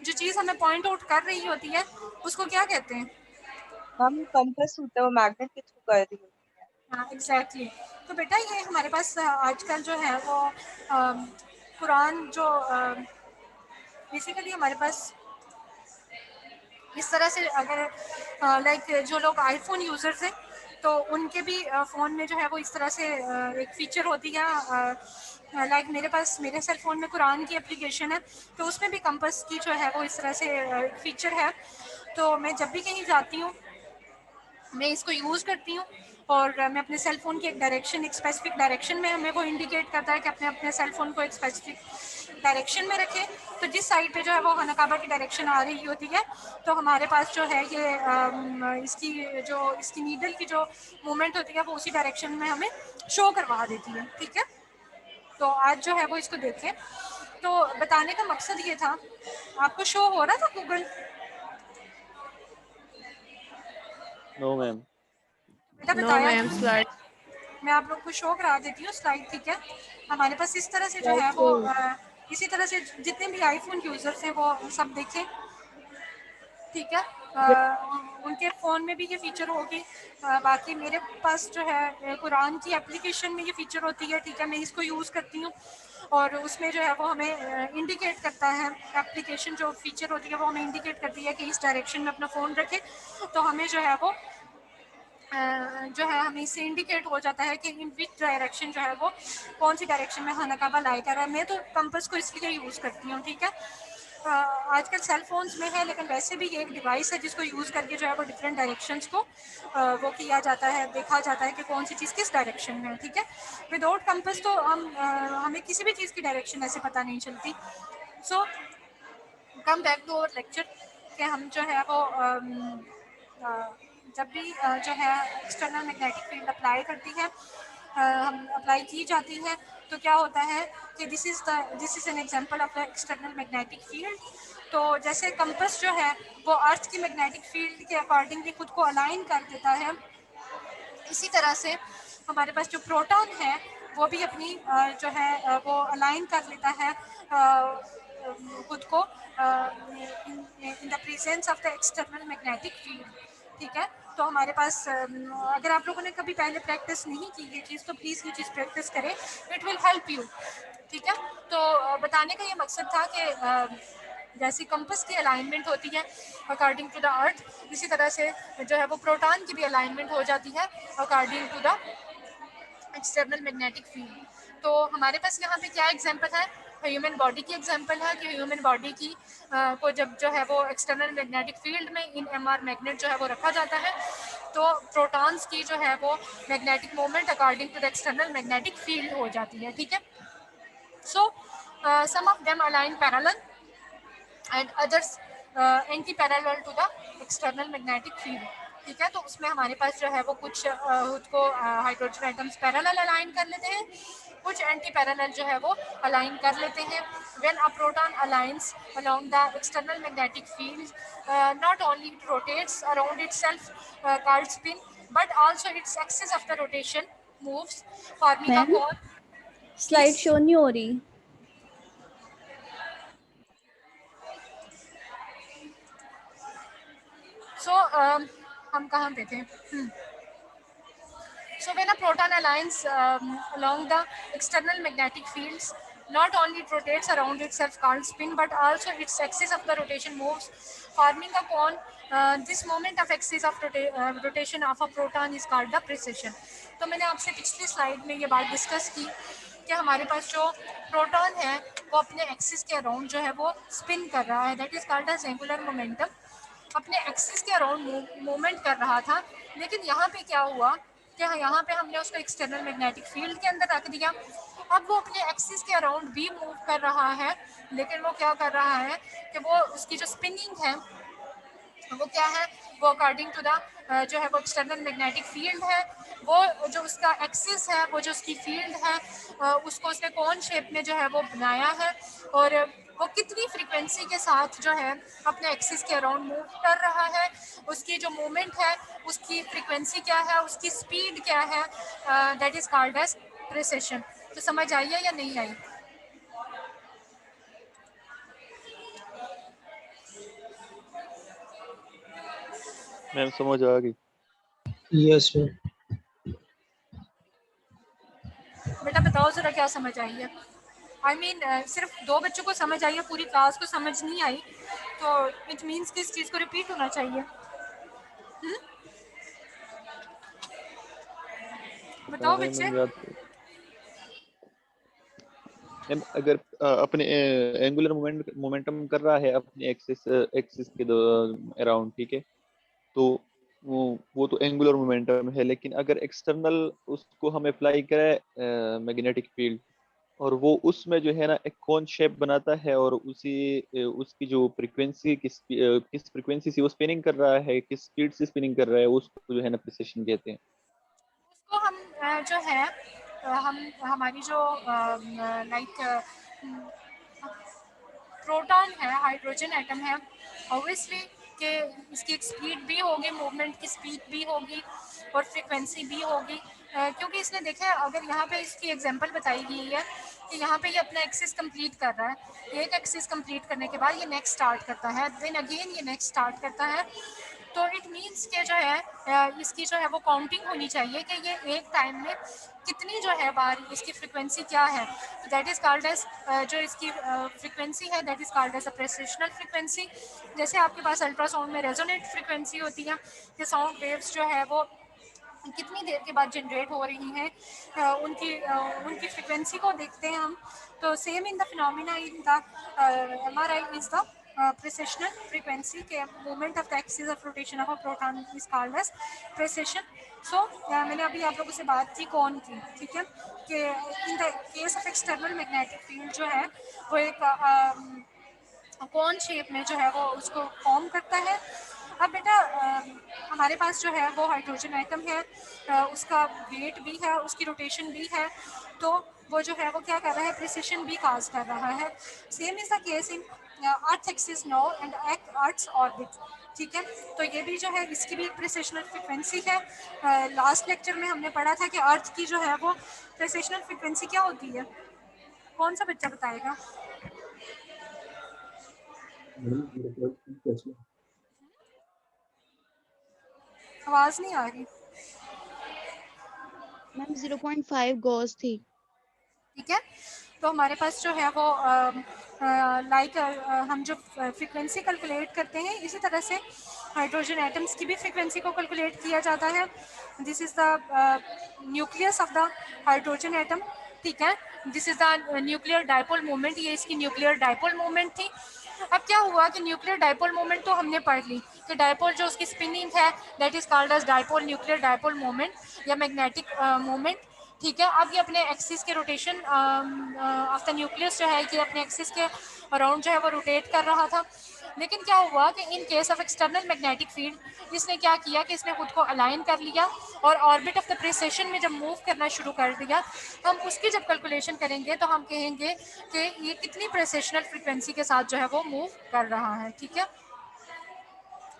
जो चीज़ हमें पॉइंट आउट कर रही होती है उसको क्या कहते हैं? मैम कंपास होता है वो मैग्नेट के थ्रू कर रही होती है। हाँ एग्जैक्टली। तो बेटा ये हमारे पास आजकल जो है वो कुरान जो बेसिकली हमारे पास इस तरह से अगर लाइक जो लोग आईफोन यूज़र्स हैं तो उनके भी फ़ोन में जो है वो इस तरह से एक फ़ीचर होती है, लाइक मेरे पास मेरे सेल फ़ोन में कुरान की एप्लीकेशन है तो उसमें भी कंपास की जो है वो इस तरह से फ़ीचर है। तो मैं जब भी कहीं जाती हूँ मैं इसको यूज़ करती हूँ और मैं अपने सेल फ़ोन की एक स्पेसिफिक डायरेक्शन में हमें वो इंडिकेट करता है कि अपने अपने सेल फ़ोन को एक स्पेसिफिक डायरेक्शन में रखें। तो जिस साइड पे जो है वो खाना की डायरेक्शन आ रही होती है तो हमारे पास जो है ये इसकी नीडल की जो मूवमेंट होती है वो उसी डायरेक्शन में हमें शो करवा देती है, ठीक है। तो आज जो है वो इसको देखें। तो बताने का मकसद ये था, आपको शो हो रहा था गूगल? No ma'am. बेटा नो बताया मैम, था, स्लाइड मैं आप लोग को शो करा देती हूँ स्लाइड, ठीक है। हमारे पास इस तरह से जो है वो इसी तरह से जितने भी आईफोन यूज़र्स हैं वो सब देखें, ठीक है। उनके फ़ोन में भी ये फ़ीचर होगी। बाकी मेरे पास जो है कुरान की एप्लीकेशन में ये फ़ीचर होती है, ठीक है। मैं इसको यूज़ करती हूँ और उसमें जो है वो हमें इंडिकेट करता है, एप्लीकेशन जो फ़ीचर होती है वो हमें इंडिकेट करती है कि इस डायरेक्शन में अपना फ़ोन रखें। तो हमें जो है वो जो है हमें इससे इंडिकेट हो जाता है कि इन विच डायरेक्शन जो है वो कौन सी डायरेक्शन में खाना काबा लाई कर रहा है। मैं तो कंपास को इसलिए यूज़ करती हूँ, ठीक है। आजकल सेल फोन्स में है लेकिन वैसे भी ये एक डिवाइस है जिसको यूज़ करके जो है वो डिफरेंट डायरेक्शंस को वो किया जाता है, देखा जाता है कि कौन सी चीज़ किस डायरेक्शन में है, ठीक है। विदाउट कंपास तो हमें किसी भी चीज़ की डायरेक्शन ऐसे पता नहीं चलती। So come back to our lecture कि हम जो है वो जब भी जो है एक्सटर्नल मैग्नेटिक फील्ड अप्लाई करती है, हम अप्लाई की जाती है तो क्या होता है कि this is an example of the external magnetic field. तो जैसे कंपास जो है वो अर्थ की मैग्नेटिक फील्ड के अकॉर्डिंगली खुद को अलाइन कर देता है, इसी तरह से हमारे पास जो प्रोटॉन है वो भी अपनी जो है वो अलाइन कर लेता है खुद को in the presence of the external magnetic field, ठीक है। तो हमारे पास अगर आप लोगों ने कभी पहले प्रैक्टिस नहीं की ये चीज़ तो प्लीज़ ये चीज़ प्रैक्टिस करें, इट विल हेल्प यू, ठीक है। तो बताने का ये मकसद था कि जैसी कंपास की अलाइनमेंट होती है अकॉर्डिंग टू द अर्थ, इसी तरह से जो है वो प्रोटॉन की भी अलाइनमेंट हो जाती है according to the external magnetic field. तो हमारे पास यहाँ पे क्या एग्जांपल है, ह्यूमन बॉडी की एग्जांपल है कि ह्यूमन बॉडी की को जब जो है वो एक्सटर्नल मैग्नेटिक फील्ड में इन एमआर मैग्नेट जो है वो रखा जाता है तो प्रोटॉन्स की जो है वो magnetic moment according to the external magnetic field हो जाती है, ठीक है। So some of them align parallel and others anti parallel to the external magnetic field, ठीक है। तो उसमें हमारे पास जो है वो कुछ खुद को हाइड्रोजन एटम्स पैरेलल अलाइन कर लेते हैं कुछ एंटी पैरेलल जो है वो अलाइन कर लेते हैं. When a proton aligns along the external magnetic field, not only it rotates around itself called spin, but also its axis of the rotation moves, forming a ma'am cone. Slide show नहीं हो रही. So हम कहाँ पे थे? So when a proton aligns along the external magnetic fields, not only it rotates around itself called spin, but also its axis of the rotation moves, forming a cone. This moment of axis of rotation of a proton is called the precession. तो मैंने आपसे पिछली slide में ये बात discuss की कि हमारे पास जो प्रोटॉन है वो अपने एक्सिस के अराउंड जो है वो स्पिन कर रहा है. That is called as angular momentum. अपने एक्सिस के अराउंड मूवमेंट कर रहा था, लेकिन यहाँ पे क्या हुआ कि यहाँ पे हमने उसको एक्सटर्नल मैग्नेटिक फील्ड के अंदर रख दिया. अब वो अपने एक्सिस के अराउंड भी मूव कर रहा है, लेकिन वो क्या कर रहा है कि वो उसकी जो स्पिनिंग है वो क्या है, वो अकॉर्डिंग टू द जो है वो एक्सटर्नल मैग्नेटिक फील्ड है, वो जो उसका एक्सिस है, वो जो उसकी फील्ड है उसको उसने कौन शेप में जो है वो बनाया है, और वो कितनी फ्रीक्वेंसी के साथ जो है अपने एक्सिस के अराउंड मूव कर रहा है, उसकी जो मूवमेंट है उसकी फ्रीक्वेंसी क्या है, उसकी स्पीड क्या है, that is called as precision. तो समझ आई है या नहीं आई? मैम समझ आ गई. Yes ma'am. बेटा बताओ ज़रा क्या समझ आई है? I mean, सिर्फ 2 बच्चों को समझ आई है, पूरी क्लास को समझ नहीं आई, तो इट मीन्स कि इस चीज़ को रिपीट होना चाहिए. बताओ मैम बच्चे. याद मैम अगर अपने एंगुलर मोमेंटम कर रहा है अपने एक्सिस के अराउंड, ठीक है, तो वो तो एंगुलर मोमेंटम है. लेकिन अगर एक्सटर्नल उसको हम अप्लाई करें मैग्नेटिक फील्ड, और वो उसमें जो है ना एक कोन शेप बनाता है, और उसकी जो फ्रीक्वेंसी किस फ्रीक्वेंसी से वो स्पिनिंग कर रहा है, किस स्पीड से स्पिनिंग कर रहा है, उसको जो है ना प्रिसिशन कहते हैं. उसको हम जो है हम हमारी जो लाइक प्रोटॉन है, हाइड्रोजन एटम है, ऑब्वियसली कि इसकी एक स्पीड भी होगी, मूवमेंट की स्पीड भी होगी और फ्रीक्वेंसी भी होगी, क्योंकि इसने देखा है, अगर यहाँ पे इसकी एग्जांपल बताई गई है कि यहाँ पे ये अपना एक्सिस कंप्लीट कर रहा है, एक एक्सिस कंप्लीट करने के बाद ये नेक्स्ट स्टार्ट करता है, देन अगेन ये नेक्स्ट स्टार्ट करता है, तो इट मीन्स के जो है इसकी जो है वो काउंटिंग होनी चाहिए कि ये एक टाइम में कितनी जो है बार इसकी फ्रीक्वेंसी क्या है. तो दैट इज़ कॉल्ड एज जो इसकी फ्रीक्वेंसी है that is called as a precessional frequency. जैसे आपके पास अल्ट्रासाउंड में रेजोनेट फ्रीक्वेंसी होती है कि साउंड वेव्स जो है वो कितनी देर के बाद जनरेट हो रही हैं, उनकी फ्रीक्वेंसी को देखते हैं हम. तो same in the phenomena in the MRI is the precessional frequency के movement of the axis of rotation of a proton is called as precession. So मैंने अभी आप लोगों से बात की कौन की, ठीक है, कि in the case of external magnetic field जो है वो एक कौन शेप में जो है वो उसको फॉर्म करता है. अब बेटा हमारे पास जो है वो हाइड्रोजन एटम है, उसका वेट भी है, उसकी रोटेशन भी है, तो वो जो है वो क्या कर रहा है, प्रिसिशन भी काज कर रहा है. Same is the case in earth axis no and earth's orbit. ठीक है, तो ये भी जो है इसकी भी एक प्रिसिशनल फ्रिक्वेंसी है. लास्ट लेक्चर में हमने पढ़ा था कि अर्थ की जो है वो प्रिसिशनल फ्रिक्वेंसी क्या होती है, कौन सा बच्चा बताएगा? आवाज नहीं आ रही. मैम 0.5 गॉस थी. ठीक है, तो हमारे पास जो है वो लाइक हम जो फ्रीक्वेंसी कैलकुलेट करते हैं, इसी तरह से हाइड्रोजन एटम्स की भी फ्रीक्वेंसी को कैलकुलेट किया जाता है. This is the nucleus of the hydrogen atom. ठीक है, this is the nuclear dipole moment, ये इसकी न्यूक्लियर डायपोल मोमेंट थी. अब क्या हुआ कि न्यूक्लियर डायपोल मोमेंट तो हमने पढ़ ली कि डायपोल जो उसकी स्पिनिंग है that is called as dipole, nuclear dipole moment या मैग्नेटिक मोमेंट. ठीक है। अब ये अपने एक्सिस के रोटेशन ऑफ द न्यूक्लियस जो है कि अपने एक्सिस के अराउंड जो है वो रोटेट कर रहा था। लेकिन क्या हुआ कि in case of external magnetic field इसने क्या किया कि इसने खुद को अलाइन कर लिया और ऑर्बिट ऑफ द प्रिसेशन में जब मूव करना शुरू कर दिया, हम उसकी जब कैलकुलेशन करेंगे तो हम कहेंगे कि ये कितनी प्रिसेशनल फ्रीक्वेंसी के साथ जो है वो मूव कर रहा है। ठीक है।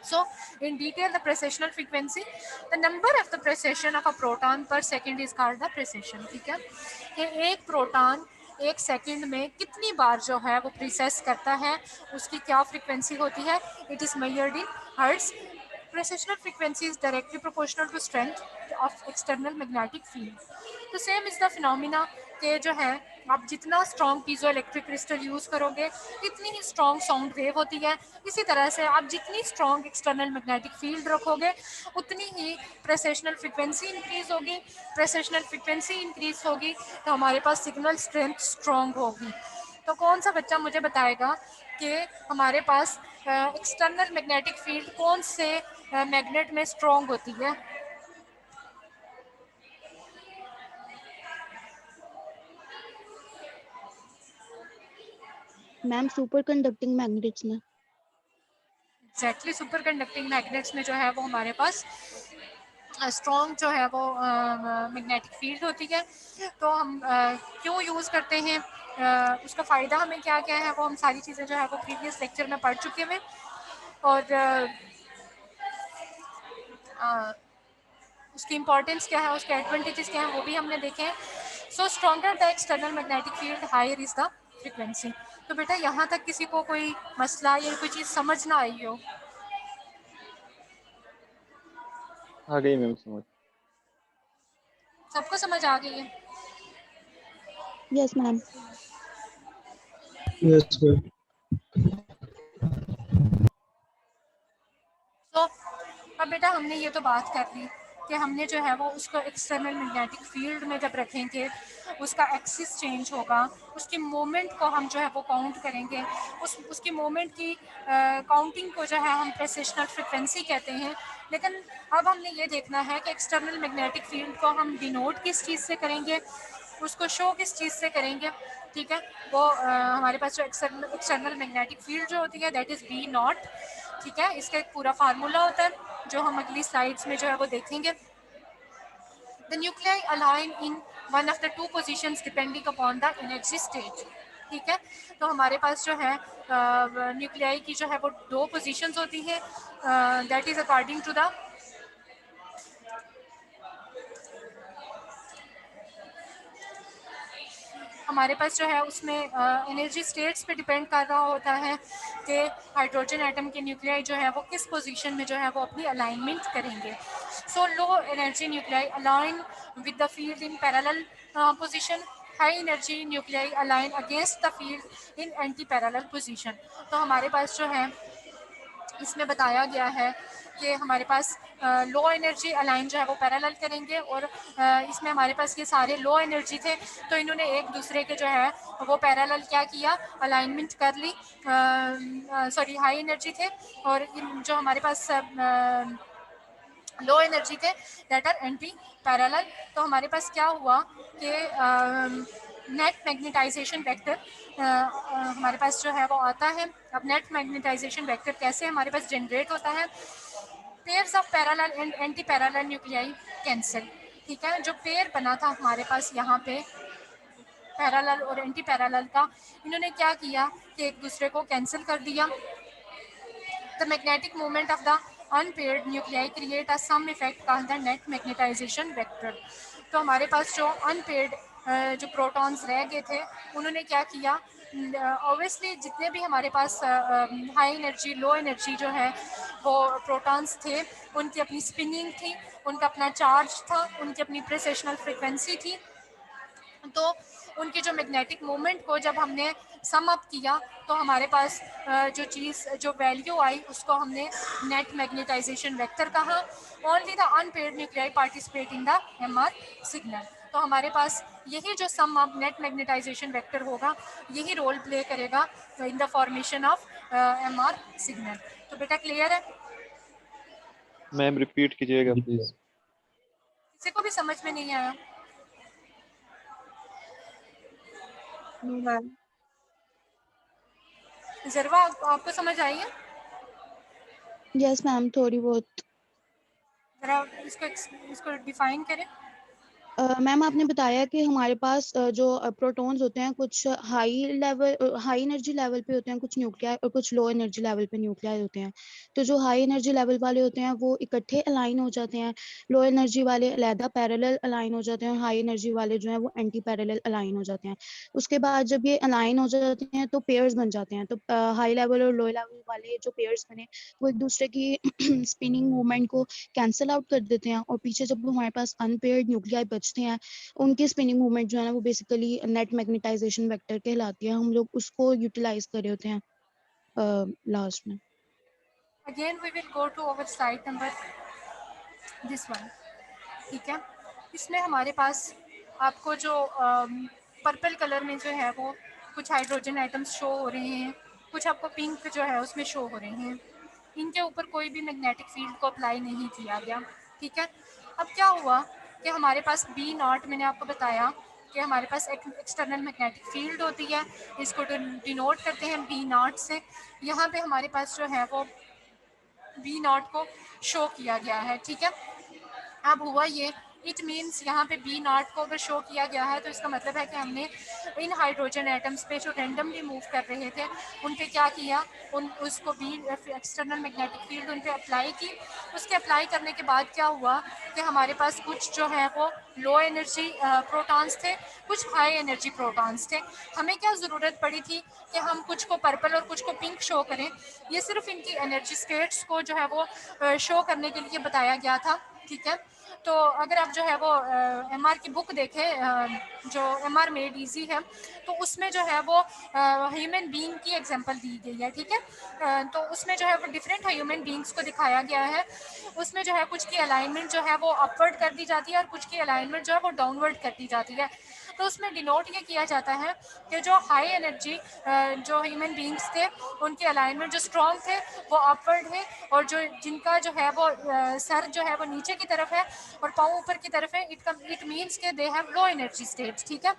So, in detail, the precessional frequency, the number of the precession of a proton per second is called the precession. ठीक है, कि एक प्रोटॉन एक सेकंड में कितनी बार जो है वो प्रीसेस करता है, उसकी क्या फ्रीक्वेंसी होती है, it is measured in hertz. Precessional frequency is directly proportional to strength of external magnetic field. तो सेम इज़ द फिनोमिना के जो है आप जितना strong piezo electric crystal use करोगे इतनी ही स्ट्रॉन्ग साउंड वेव होती है। इसी तरह से आप जितनी स्ट्रॉन्ग एक्सटर्नल मैग्नेटिक फील्ड रखोगे उतनी ही प्रेसेशनल फ्रिक्वेंसी इंक्रीज़ होगी। प्रेसेशनल फ्रिक्वेंसी इंक्रीज़ होगी तो हमारे पास सिग्नल स्ट्रेंथ स्ट्रॉन्ग होगी। तो कौन सा बच्चा मुझे बताएगा कि हमारे पास एक्सटर्नल मैग्नेटिक फील्ड कौन से मैग्नेट में स्ट्रॉन्ग होती है? मैम सुपर कंडक्टिंग मैग्नेट्स में। एग्जैक्टली, सुपर कंडक्टिंग मैग्नेट्स में जो है वो हमारे पास स्ट्रॉन्ग जो है वो मैग्नेटिक फील्ड होती है। तो हम क्यों यूज़ करते हैं, उसका फ़ायदा हमें क्या क्या है, वो हम सारी चीज़ें जो है वो प्रीवियस लेक्चर में पढ़ चुके हैं। और उसकी इंपॉर्टेंस क्या है, उसके एडवांटेजेस क्या हैं, वो भी हमने देखे हैं। So stronger the external magnetic field higher is the frequency. तो बेटा यहाँ तक किसी को कोई मसला या कोई चीज़ समझ ना आई हो? आ गई मैम समझ। सबको समझ आ गई है? Yes ma'am. Yes ma'am. तो अब बेटा हमने ये तो बात कर ली कि हमने जो है वो उसको एक्सटर्नल मैग्नेटिक फील्ड में जब रखेंगे उसका एक्सिस चेंज होगा, उसकी मोमेंट को हम जो है वो काउंट करेंगे, उसकी मोमेंट की काउंटिंग को जो है हम प्रेसेशनल फ्रिक्वेंसी कहते हैं। लेकिन अब हमने ये देखना है कि एक्सटर्नल मैग्नेटिक फील्ड को हम डिनोट किस चीज़ से करेंगे, उसको शो किस चीज़ से करेंगे। ठीक है, वो हमारे पास जो एक्सटर्नल मैग्नेटिक फील्ड जो होती है दैट इज़ बी नॉट। ठीक है, इसका एक पूरा फार्मूला होता है जो हम अगली स्लाइड्स में जो है वो देखेंगे। The nuclei align in one of the two positions depending upon the energy state. ठीक है, तो हमारे पास जो है न्यूक्लियाई की जो है वो दो पोजीशंस होती हैं, that is according to the हमारे पास जो है उसमें एनर्जी स्टेट्स पे डिपेंड कर रहा होता है कि हाइड्रोजन एटम के न्यूक्लियाई जो है वो किस पोजीशन में जो है वो अपनी अलाइनमेंट करेंगे। So low energy nuclei align with the field in parallel position, high energy nuclei align against the field in anti parallel position. तो हमारे पास जो है इसमें बताया गया है कि हमारे पास लो एनर्जी अलाइन जो है वो पैरेलल करेंगे और इसमें हमारे पास ये सारे लो एनर्जी थे तो इन्होंने एक दूसरे के जो है वो पैरेलल क्या किया, अलाइनमेंट कर ली। सॉरी, हाई एनर्जी थे और इन जो हमारे पास लो एनर्जी थे दैट आर एंटी पैरेलल। तो हमारे पास क्या हुआ कि नेट मैग्नेटाइजेशन वेक्टर हमारे पास जो है वो आता है। अब नेट मैग्नेटाइजेशन वेक्टर कैसे हमारे पास जनरेट होता है, pairs of parallel and anti parallel nuclei cancel. ठीक है, जो पेयर बना था हमारे पास यहाँ पे पैरेलल और एंटी पैरेलल का, इन्होंने क्या किया कि एक दूसरे को कैंसिल कर दिया। The magnetic moment of the unpaired nuclei create a sum effect called the net magnetization vector. तो हमारे पास जो अनपेयर्ड जो प्रोटॉन्स रह गए थे उन्होंने क्या किया, ऑब्वियसली जितने भी हमारे पास हाई एनर्जी लो एनर्जी जो है वो प्रोटॉन्स थे उनकी अपनी स्पिनिंग थी, उनका अपना चार्ज था, उनकी अपनी प्रेसेशनल फ्रिक्वेंसी थी। तो उनकी जो मैग्नेटिक मोमेंट को जब हमने सम अप किया तो हमारे पास जो चीज़ जो वैल्यू आई उसको हमने नेट मैग्नेटाइजेशन वेक्टर कहा। Only the unpaired nuclei participate in the MR signal. तो हमारे पास यही जो sum up net magnetization vector होगा यही रोल प्ले करेगा in the formation of MR signal. तो बेटा क्लियर है? मैम रिपीट कीजिएगा प्लीज। किसी को भी समझ में नहीं आया? No ma'am. जरवा आपको समझ आई है? यस मैम, थोड़ी बहुत। जरा इसको डिफाइन करें। मैम आपने बताया कि हमारे पास जो प्रोटॉन्स होते हैं कुछ हाई एनर्जी लेवल पे होते हैं, कुछ न्यूक्लियाई और कुछ लो एनर्जी लेवल पे न्यूक्लियाई होते हैं। तो जो हाई एनर्जी लेवल वाले होते हैं वो इकट्ठे अलाइन हो जाते हैं, लो एनर्जी वाले अलहदा पैरेलल अलाइन हो जाते हैं, और हाई एनर्जी वाले जो हैं वो एंटी पैरेलल अलाइन हो जाते हैं। उसके बाद जब ये अलाइन हो जाते हैं तो पेयर्स बन जाते हैं। तो हाई लेवल और लो लेवल वाले जो पेयर्स बने वो एक दूसरे की स्पिनिंग मूवमेंट को कैंसिल आउट कर देते हैं, और पीछे जब हमारे पास अनपेयर्ड न्यूक्लियाई बचते हैं उनकी स्पिनिंग मूवमेंट जो है ना वो बेसिकली नेट मैग्नेटाइजेशन वेक्टर कहलाती है। हम लोग उसको यूटिलाइज कर रहे होते हैं लास्ट में। Again we will go to our slide number this one. ठीक है, इसमें हमारे पास आपको जो पर्पल कलर में जो है वो कुछ हाइड्रोजन आइटम्स शो हो रहे हैं, कुछ आपको पिंक जो है उसमें शो हो रहे हैं। इनके ऊपर कोई भी मैग्नेटिक फील्ड को अप्लाई नहीं किया गया। ठीक है, अब क्या हुआ कि हमारे पास बी नॉट, मैंने आपको बताया कि हमारे पास एक एक्सटर्नल मैग्नेटिक फील्ड होती है, इसको डिनोट करते हैं बी नॉट से। यहाँ पे हमारे पास जो है वो बी नॉट को शो किया गया है। ठीक है, अब हुआ ये, इट मीन्स यहाँ पे बी नॉट को अगर शो किया गया है तो इसका मतलब है कि हमने इन हाइड्रोजन एटम्स पे जो रैंडमली मूव कर रहे थे उन पे क्या किया, उन उसको बी एक्सटर्नल मैग्नेटिक फील्ड उन पे अप्लाई की। उसके अप्लाई करने के बाद क्या हुआ कि हमारे पास कुछ जो है वो लो एनर्जी प्रोटॉन्स थे, कुछ हाई एनर्जी प्रोटॉन्स थे। हमें क्या ज़रूरत पड़ी थी कि हम कुछ को पर्पल और कुछ को पिंक शो करें। ये सिर्फ इनकी एनर्जी स्टेट्स को जो है वो शो करने के लिए बताया गया था। ठीक है, तो अगर आप जो है वो एमआर की बुक देखें, जो एमआर मेड इजी है, तो उसमें जो है वो ह्यूमन बीइंग की एग्जांपल दी गई है। ठीक है, तो उसमें जो है वो डिफरेंट ह्यूमन बीइंग्स को दिखाया गया है। उसमें जो है कुछ की अलाइनमेंट जो है वो अपवर्ड कर दी जाती है और कुछ की अलाइनमेंट जो है वो डाउनवर्ड कर दी जाती है। तो उसमें डिनोट ये किया जाता है कि जो हाई एनर्जी जो ह्यूमन बीइंग्स थे उनके अलाइनमेंट जो स्ट्रॉन्ग थे वो अपवर्ड है, और जो जिनका जो है वो सर जो है वो नीचे की तरफ है और पाँव ऊपर की तरफ है, इट मीन्स के they have low energy state. ठीक है,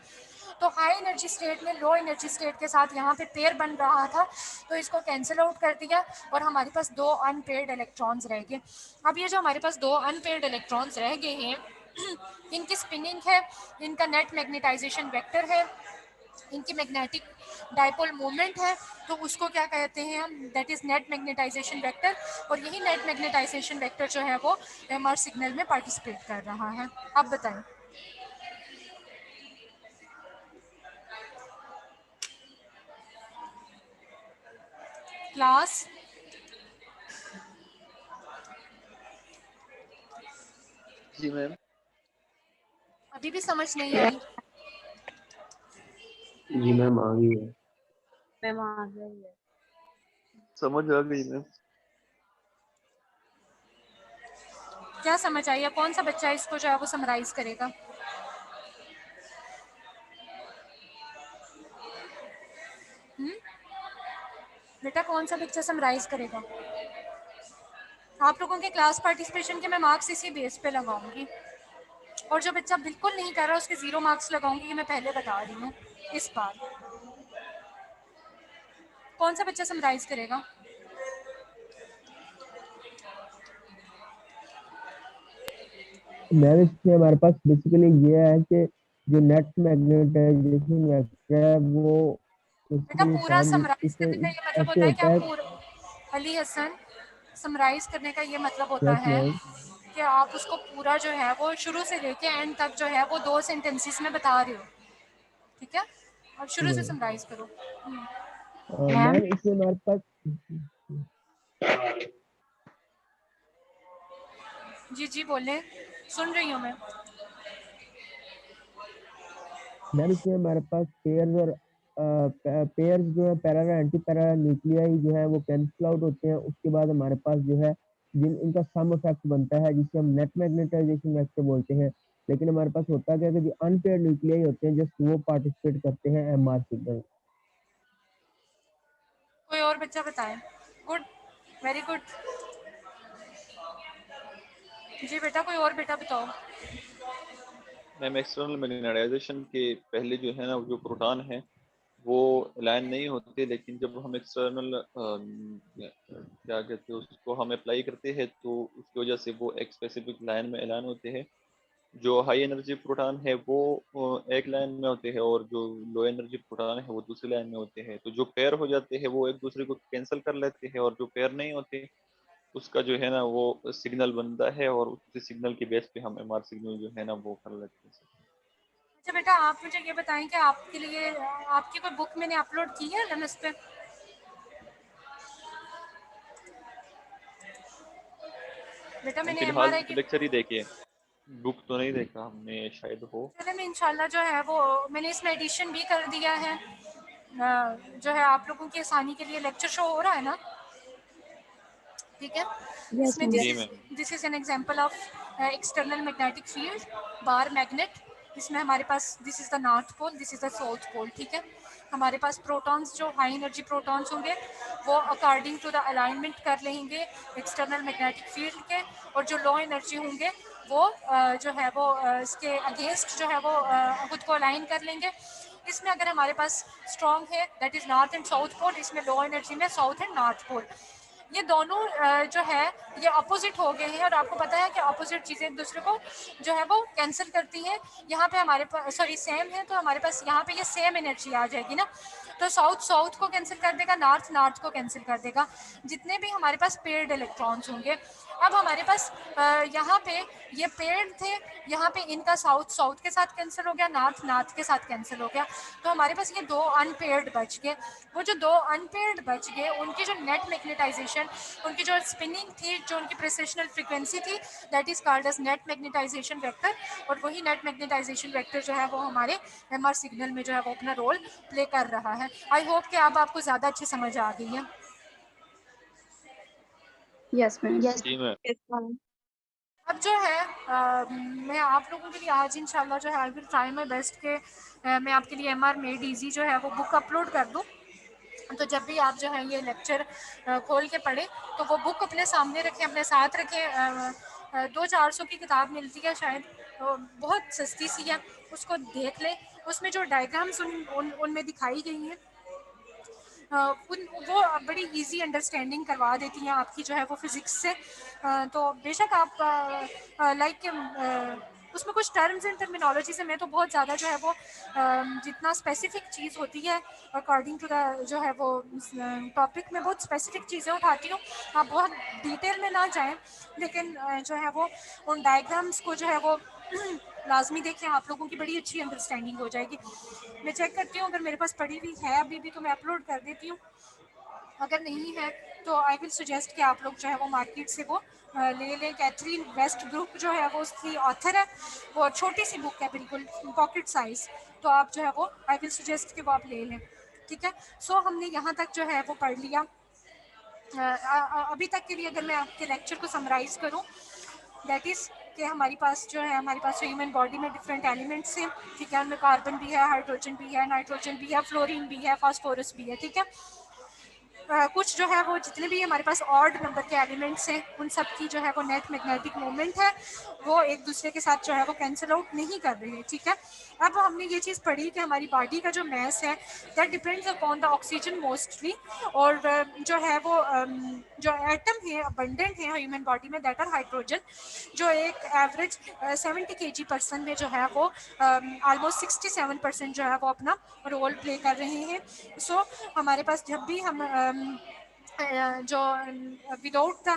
तो हाई एनर्जी स्टेट में लो एनर्जी स्टेट के साथ यहाँ पे पेयर बन रहा था, तो इसको कैंसिल आउट कर दिया और हमारे पास दो अनपेयर्ड इलेक्ट्रॉन्स रह गए। अब ये जो हमारे पास दो अनपेयर्ड इलेक्ट्रॉन्स रह गए हैं इनकी स्पिनिंग है, इनका नेट मैग्नेटाइजेशन वेक्टर है, इनकी मैग्नेटिक डाइपोल मोमेंट है, तो उसको क्या कहते हैं हम, that is net magnetization vector. और यही नेट मैग्नेटाइजेशन वेक्टर जो है वो एमआर सिग्नल में पार्टिसिपेट कर रहा है। अब बताएं। क्लास जी मैम। अभी भी समझ नहीं आई? जी मैम आ गई है। मैम आ गई है। समझ आ गई मैम। क्या समझ आई है? कौन सा बच्चा इसको जो है वो समराइज करेगा? बेटा कौन सा बच्चा समराइज करेगा? आप लोगों के क्लास पार्टिसिपेशन के मैं मार्क्स इसी बेस पे लगाऊंगी, और जो बच्चा बिल्कुल नहीं कर रहा उसके 0 मार्क्स लगाऊंगी, ये मैं पहले बता रही हूँ इस बार। कौन सा बच्चा समराइज करेगा? मैम इसमें हमारे पास बेसिकली ये है कि जो नेट मैग्नेटाइजेशन वेक्टर है वो बेटा बेसिकली पूरा काम समराइज इसे करने का ये मतलब ऐसे होता है कि होता आप है। पूरा, अली हसन, समराइज करने का ये मतलब होता यस है मैम। कि आप उसको पूरा जो है वो शुरू से लेके एंड तक जो है वो 2 सेंटेंसेस में बता रहे हो। ठीक है, अब शुरू से समराइज करो। मैम इसमें हमारे पास जी जी बोले, सुन रही हूँ मैं। मैम इसमें हमारे पास पेयर्स और पेयर्स जो है पैरेलल एंटी पैरेलल न्यूक्लियाई जो है वो कैंसिल आउट होते हैं। उसके बाद हमारे पास जो है जिन इनका सम इफेक्ट बनता है जिसे हम नेट मैग्नेटाइजेशन वेक्टर बोलते हैं। लेकिन हमारे पास होता क्या है कि जो अनपेयर्ड न्यूक्लियाई होते हैं जस्ट वो पार्टिसिपेट करते हैं एमआर सिग्नल। कोई और बच्चा बताए? Good, very good. जी बेटा, कोई और बेटा बताओ। मैम एक्सटर्नल मैग्नेटाइजेशन के पहले जो है ना जो प्रोटॉन है वो अलाइन नहीं होते, लेकिन जब हम एक्सटर्नल क्या कहते हैं उसको हम अप्लाई करते हैं तो उसकी वजह से वो एक स्पेसिफिक लाइन में अलाइन होते हैं। जो हाई एनर्जी प्रोटॉन है वो एक लाइन में होते हैं और जो लो एनर्जी प्रोटॉन है वो दूसरी लाइन में होते हैं। तो जो पेयर हो जाते हैं वो एक दूसरे को कैंसिल कर लेते हैं, और जो पेयर नहीं होते उसका जो है ना वो सिग्नल बनता है, और उसी सिग्नल के बेस पे हम एमआर सिग्नल जो है ना वो कर लेते हैं। अच्छा बेटा, आप मुझे ये बताएं कि आपके लिए आपकी कोई बुक मैंने अपलोड की है LMS पे? बेटा हम मैंने फिलहाल MRI तो की लेक्चर ही देखे, बुक तो नहीं देखा हमने, शायद हो। चले में इंशाल्लाह जो है वो मैंने इसमें एडिशन भी कर दिया है। जो है आप लोगों की आसानी के लिए लेक्चर शो हो रहा है ना, ठीक है। यस इसमें मैम। जी ma'am. This is an example of external magnetic field bar magnet. इसमें हमारे पास this is the north pole, this is the south pole, ठीक है। हमारे पास प्रोटॉन्स जो हाई एनर्जी प्रोटॉन्स होंगे वो अकॉर्डिंग टू द अलाइनमेंट कर लेंगे एक्सटर्नल मैग्नेटिक फील्ड के, और जो लो एनर्जी होंगे वो जो है वो इसके अगेंस्ट जो है वो खुद को अलाइन कर लेंगे। इसमें अगर हमारे पास स्ट्रॉन्ग है that is north and south pole, इसमें लो एनर्जी में साउथ एंड नॉर्थ पोल। ये दोनों जो है ये अपोजिट हो गए हैं, और आपको पता है कि अपोजिट चीज़ें एक दूसरे को जो है वो कैंसिल करती हैं। यहाँ पे हमारे पास सॉरी सेम है तो हमारे पास यहाँ पे ये सेम एनर्जी आ जाएगी ना, तो साउथ साउथ को कैंसिल कर देगा, नॉर्थ नॉर्थ को कैंसिल कर देगा, जितने भी हमारे पास पेयर्ड इलेक्ट्रॉन्स होंगे। अब हमारे पास यहाँ पे ये पेयर्ड थे, यहाँ पे इनका साउथ साउथ के साथ कैंसिल हो गया, नॉर्थ नॉर्थ के साथ कैंसिल हो गया, तो हमारे पास ये दो अनपेयर्ड बच गए। वो जो दो अनपेयर्ड बच गए उनकी जो नेट मैग्नेटाइजेशन, उनकी जो स्पिनिंग थी, जो उनकी प्रेसिशनल फ्रीक्वेंसी थी, that is called as net magnetization vector. और वही नेट मैग्नेटाइजेशन वेक्टर जो है वो हमारे एमआर सिग्नल में जो है वो अपना रोल प्ले कर रहा है। आई होप कि अब आपको ज़्यादा अच्छी समझ आ गई है। Yes ma'am. यस। जी मैम। Yes, ma'am. अब जो है मैं आप लोगों के लिए आज इंशाल्लाह जो है I will try my best के मैं आपके लिए MR मेड ईजी जो है वो बुक अपलोड कर दूँ। तो जब भी आप जो है ये लेक्चर खोल के पढ़ें तो वो बुक अपने सामने रखें, अपने साथ रखें। 200-400 की किताब मिलती है शायद, तो बहुत सस्ती सी है, उसको देख लें। उसमें जो डायग्राम्स उनमें दिखाई गई हैं उन वो बड़ी इजी अंडरस्टैंडिंग करवा देती हैं आपकी जो है वो फिज़िक्स से। तो बेशक आप लाइक उसमें कुछ टर्म्स एंड टर्मिनोलॉजी से मैं तो बहुत ज़्यादा जो है वो जितना स्पेसिफिक चीज़ होती है अकॉर्डिंग टू द जो है वो टॉपिक में बहुत स्पेसिफिक चीज़ें उठाती हूँ। आप बहुत डिटेल में ना जाएं, लेकिन जो है वो उन डायग्राम्स को जो है वो लाजमी देखें, आप लोगों की बड़ी अच्छी अंडरस्टैंडिंग हो जाएगी। मैं चेक करती हूँ अगर मेरे पास पड़ी हुई है अभी भी तो मैं अपलोड कर देती हूँ, अगर नहीं है तो आई विल सजेस्ट कि आप लोग जो है वो मार्केट से वो ले लें। कैथरीन वेस्ट ग्रुप जो है वो उसकी ऑथर है, वो छोटी सी बुक है बिल्कुल पॉकेट साइज, तो आप जो है वो आई विल सजेस्ट कि वो आप ले लें, ठीक है। सो हमने यहाँ तक जो है वो पढ़ लिया। अभी तक के लिए अगर मैं आपके लेक्चर को समराइज़ करूँ दैट इज़ कि हमारे पास जो है हमारे पास ह्यूमन बॉडी में डिफरेंट एलिमेंट्स हैं, ठीक है। उनमें कार्बन भी है, हाइड्रोजन भी है, नाइट्रोजन भी है, फ्लोरीन भी है, फास्फोरस भी है, ठीक है। कुछ जो है वो जितने भी हमारे पास ऑड नंबर के एलिमेंट्स हैं उन सब की जो है वो नेट मैग्नेटिक मोमेंट है वो एक दूसरे के साथ जो है वो कैंसिल आउट नहीं कर रहे हैं, ठीक है। अब हमने ये चीज़ पढ़ी कि हमारी बॉडी का जो मैस है that depends upon the oxygen mostly, और जो है वो जो एटम है अबंडेंट है ह्यूमन बॉडी में दैट आर हाइड्रोजन, जो एक एवरेज 70 kg पर्सन में जो है वो ऑलमोस्ट 67% जो है वो अपना रोल प्ले कर रहे हैं। सो हमारे पास जब भी हम जो without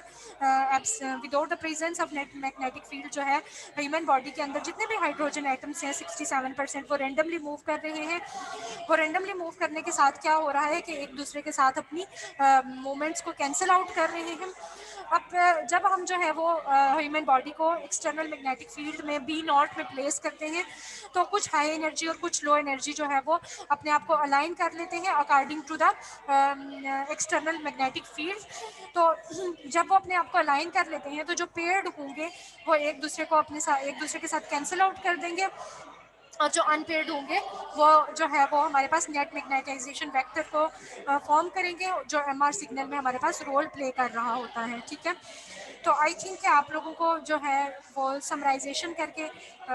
the presence of net magnetic field जो है ह्यूमन बॉडी के अंदर जितने भी हाइड्रोजन एटम्स हैं 67% वो रेंडमली मूव कर रहे हैं। वो रेंडमली मूव करने के साथ क्या हो रहा है कि एक दूसरे के साथ अपनी मूवमेंट्स को कैंसिल आउट कर रहे हैं। अब जब हम जो है वो ह्यूमन बॉडी को एक्सटर्नल मैग्नेटिक फील्ड में B0 में प्लेस करते हैं तो कुछ हाई एनर्जी और कुछ लो एनर्जी जो है वो अपने आप को अलाइन कर लेते हैं according to the external magnetic field. तो जब वो अपने आप को अलाइन कर लेते हैं तो जो पेयर्ड होंगे वो एक दूसरे को अपने साथ एक दूसरे के साथ कैंसिल आउट कर देंगे, और जो अनपेयर्ड होंगे वो जो है वो हमारे पास नेट मैग्नेटाइजेशन वेक्टर को फॉर्म करेंगे जो एमआर सिग्नल में हमारे पास रोल प्ले कर रहा होता है, ठीक है। तो आई थिंक कि आप लोगों को जो है वो समराइजेशन करके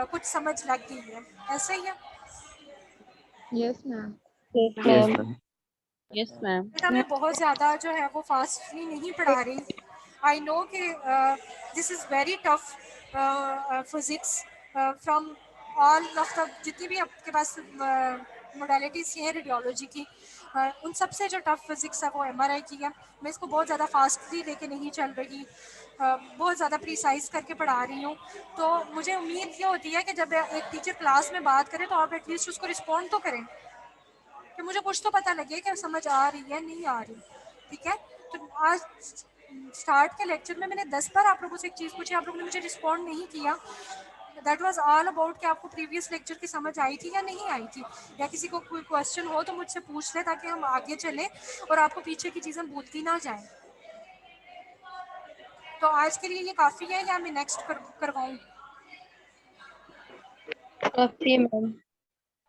कुछ समझ लग गई है, ऐसा ही है। Yes ma'am. Yes ma'am. Yes ma'am. बेटा मैं बहुत ज़्यादा जो है वो फास्टली नहीं पढ़ा रही। आई नो कि this is very tough physics from all of the जितनी भी आपके पास मोडालिटीज़ हैं रेडियोलॉजी की, उन सबसे जो टफ फिजिक्स है वो एमआरआई की है। मैं इसको बहुत ज़्यादा फास्टली लेके नहीं चल रही, बहुत ज़्यादा प्रिसाइज करके पढ़ा रही हूँ। तो मुझे उम्मीद ये होती है कि जब एक टीचर क्लास में बात करे तो आप एटलीस्ट उसको रिस्पॉन्ड तो करें, कि मुझे कुछ तो पता लगे कि समझ आ रही है नहीं आ रही। ठीक है, तो आज स्टार्ट के लेक्चर में मैंने 10 बार आप लोगों से एक चीज़ पूछी, आप लोगों ने मुझे रिस्पॉन्ड नहीं किया। दैट वाज ऑल अबाउट कि आपको प्रीवियस लेक्चर की समझ आई थी या नहीं आई थी, या किसी को कोई क्वेश्चन हो तो मुझसे पूछ ले ताकि हम आगे चलें और आपको पीछे की चीज़ें भूलती ना जाएं। तो आज के लिए ये काफ़ी है या मैं नेक्स्ट करवाऊँ?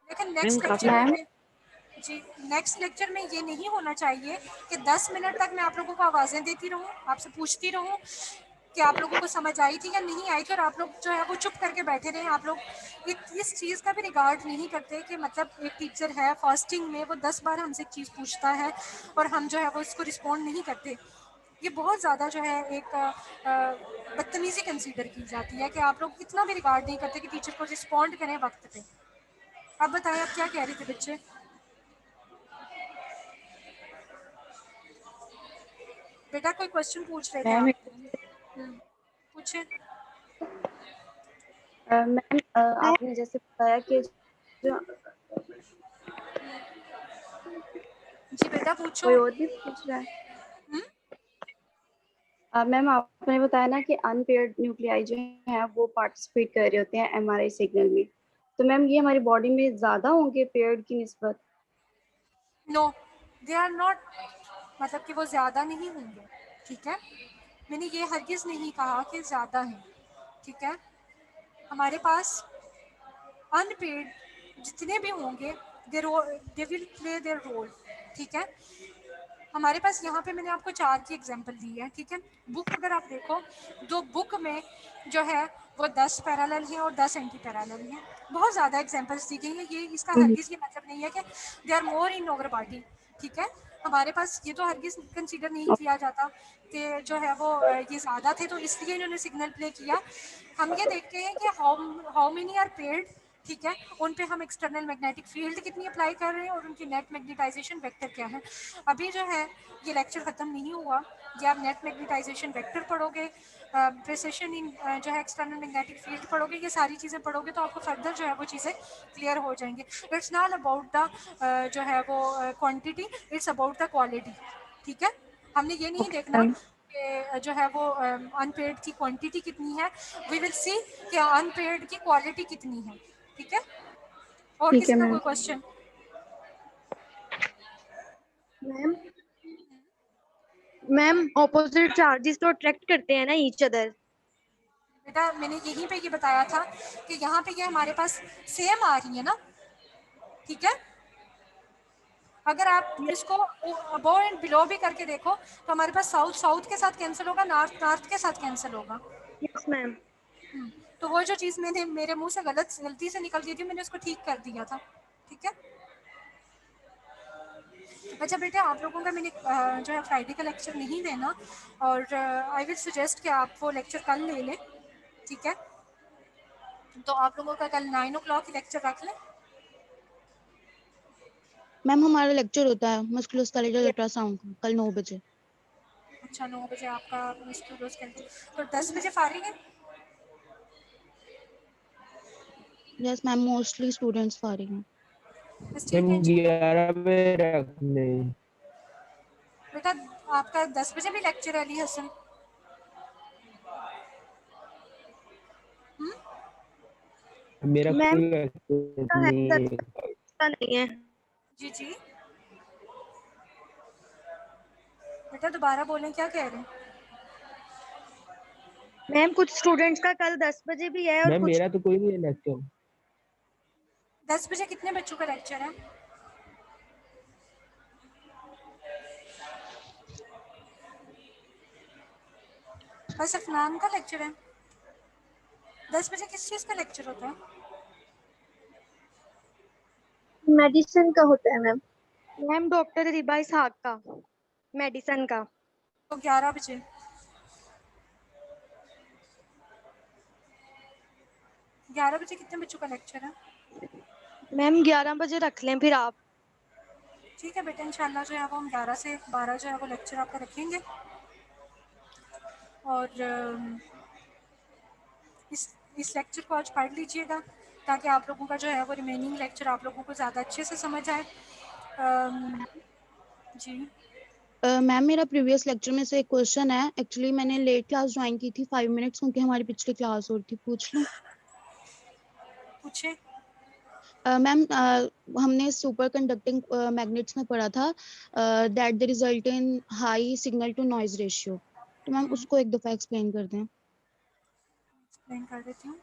लेकिन नेक्स्ट लेक्चर में जी, नेक्स्ट लेक्चर में ये नहीं होना चाहिए कि 10 मिनट तक मैं आप लोगों को आवाज़ें देती रहूँ, आपसे पूछती रहूँ कि आप लोगों को समझ आई थी या नहीं आई थी, और आप लोग जो है वो चुप करके बैठे रहें। आप लोग इस चीज़ का भी रिगार्ड नहीं करते कि मतलब एक टीचर है फास्टिंग में, वो 10 बार हमसे एक चीज़ पूछता है और हम जो है वो इसको रिस्पॉन्ड नहीं करते। ये बहुत ज़्यादा जो है एक बदतमीज़ी कंसीडर की जाती है कि आप लोग इतना भी रिगार्ड नहीं करते कि टीचर को रिस्पॉन्ड करें वक्त पे। आप बताएं, आप क्या कह रहे थे बच्चे? बेटा कोई क्वेश्चन पूछ रहे थे आप? पूछे। मैम आपने जैसे बताया कि जो जी बेटा पूछो। कोई और भी पूछ रहा है। मैम आपने बताया ना कि अनपेयर्ड न्यूक्लियाई जो है वो पार्टिसिपेट कर रहे होते हैं एमआरआई सिग्नल में, तो मैम ये हमारी बॉडी में ज्यादा होंगे पेयर्ड की निस्बत? नो, दे आर नॉट, मतलब कि वो ज़्यादा नहीं होंगे। ठीक है, मैंने ये हरगिज़ नहीं कहा कि ज़्यादा है। ठीक है, हमारे पास अनपेड जितने भी होंगे they will play their role. ठीक है, हमारे पास यहाँ पे मैंने आपको 4 की एग्जांपल दी है। ठीक है, बुक अगर आप देखो, दो बुक में जो है वो 10 पैरेलल हैं और 10 एंटी पैरेलल हैं। बहुत ज़्यादा एग्जांपल्स दी गई हैं। ये इसका हरगिज़ ये मतलब नहीं है कि they are more in our body. ठीक है, हमारे पास ये तो हरगिज़ कंसीडर नहीं किया जाता कि जो है वो ये ज़्यादा थे तो इसलिए इन्होंने सिग्नल प्ले किया। हम ये देखते हैं कि हाउ मेनी आर पेयर्ड। ठीक है, उन पे हम एक्सटर्नल मैग्नेटिक फील्ड कितनी अप्लाई कर रहे हैं और उनकी नेट मैग्नेटाइजेशन वेक्टर क्या है। अभी जो है ये लेक्चर ख़त्म नहीं हुआ, ये आप नेट मैग्नेटाइजेशन वेक्टर पढ़ोगे, प्रिसिशन इन जो है एक्सटर्नल मैग्नेटिक फील्ड पढ़ोगे, ये सारी चीज़ें पढ़ोगे तो आपको फर्दर जो है वो चीज़ें क्लियर हो जाएंगे। इट्स नॉट अबाउट द जो है वो quantity, it's about the quality. ठीक है, हमने ये नहीं देखना कि जो है वो अनपेड की क्वांटिटी कितनी है, वी विल सी कि अनपेड की क्वालिटी कितनी है। ठीक है, और ठीक किसी है का मैम। कोई क्वेश्चन? मैम ऑपोजिट चार्जेस तो अट्रैक्ट करते हैं ना ईच अदर। बेटा मैंने यहीं पे ये बताया था कि यहाँ पे ये हमारे पास सेम आ रही है ना। ठीक है, अगर आप इसको अबव एंड बिलो भी करके देखो तो हमारे पास साउथ साउथ के साथ कैंसिल होगा, नॉर्थ नॉर्थ के साथ कैंसिल होगा। Yes ma'am. तो वो जो चीज़ मैंने मेरे मुंह से गलती से निकल गई थी, मैंने उसको ठीक कर दिया था। ठीक है, अच्छा बेटा आप लोगों का मैंने जो है फ्राइडे का लेक्चर नहीं देना, और आई विल सजेस्ट कि आप वो लेक्चर कल ले लें। ठीक है, तो आप लोगों का कल 9 o'clock लेक्चर रख लें। मैम हमारा लेक्चर होता है मस्कुलोस्केलेटल अल्ट्रासाउंड का कल 9 बजे। अच्छा 9 बजे आपका मस्कुलोस्केलेटल, तो 10 बजे फारिग है? यस मैम, मोस्टली स्टूडेंट्स फारिग हैं। हम 11 बजे रख लें। बेटा आपका 10 बजे भी लेक्चर है अली हसन? मेरा मैम कोई लेक्चर नहीं है। जी जी बेटा दोबारा बोलें, क्या कह रहे हैं? मैम कुछ स्टूडेंट्स का कल 10 बजे भी है और मैम कुछ मेरा तो कोई नहीं है लेक्चर। 10 बजे कितने बच्चों का लेक्चर है? बस अफनान का लेक्चर है। 10 बजे किस चीज़ का लेक्चर होता है? मेडिसिन का होता है मैम। मैम डॉक्टर रिबा इसहाक का, मेडिसन का। तो 11 बजे। 11 बजे कितने बच्चों का लेक्चर है? मैम 11 बजे रख लें फिर आप। ठीक है बेटा, इंशाल्लाह जो है वो हम 11 से 12 जो है वो लेक्चर आपका रखेंगे। और इस लेक्चर को आज पढ़ लीजिएगा ताकि आप लोगों का जो है वो रिमेनिंग लेक्चर आप लोगों को ज़्यादा अच्छे से समझ आए। जी मैम मेरा प्रीवियस लेक्चर में से एक क्वेश्चन है। एक्चुअली मैंने लेट क्लास ज्वाइन की थी 5 मिनट्स, क्योंकि हमारी पिछली क्लास और थी। पूछ लूँ? पूछे। मैम हमने सुपर कंडक्टिंग मैग्नेट्स में पढ़ा था that the result in high signal to noise ratio. तो मैम उसको एक दफा एक्सप्लेन कर दें। एक्सप्लेन कर देती हूँ।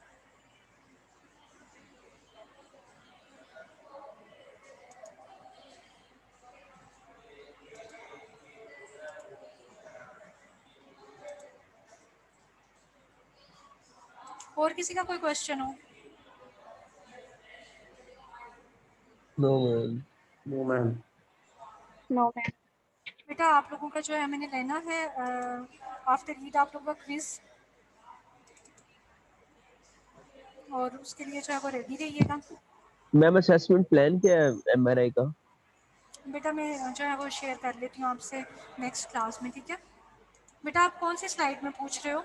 और किसी का कोई क्वेश्चन हो? No ma'am. No ma'am. No ma'am. बेटा आप लोगों का जो है मैंने लेना है आफ्टर ईद आप लोगों का क्विज, और उसके लिए जो है वो रेडी रहिएगा। मैम असेसमेंट प्लान क्या है एमआरआई का? बेटा मैं जो है वो शेयर कर लेती हूँ आपसे नेक्स्ट क्लास में, ठीक है? बेटा आप कौन सी स्लाइड में पूछ रहे हो?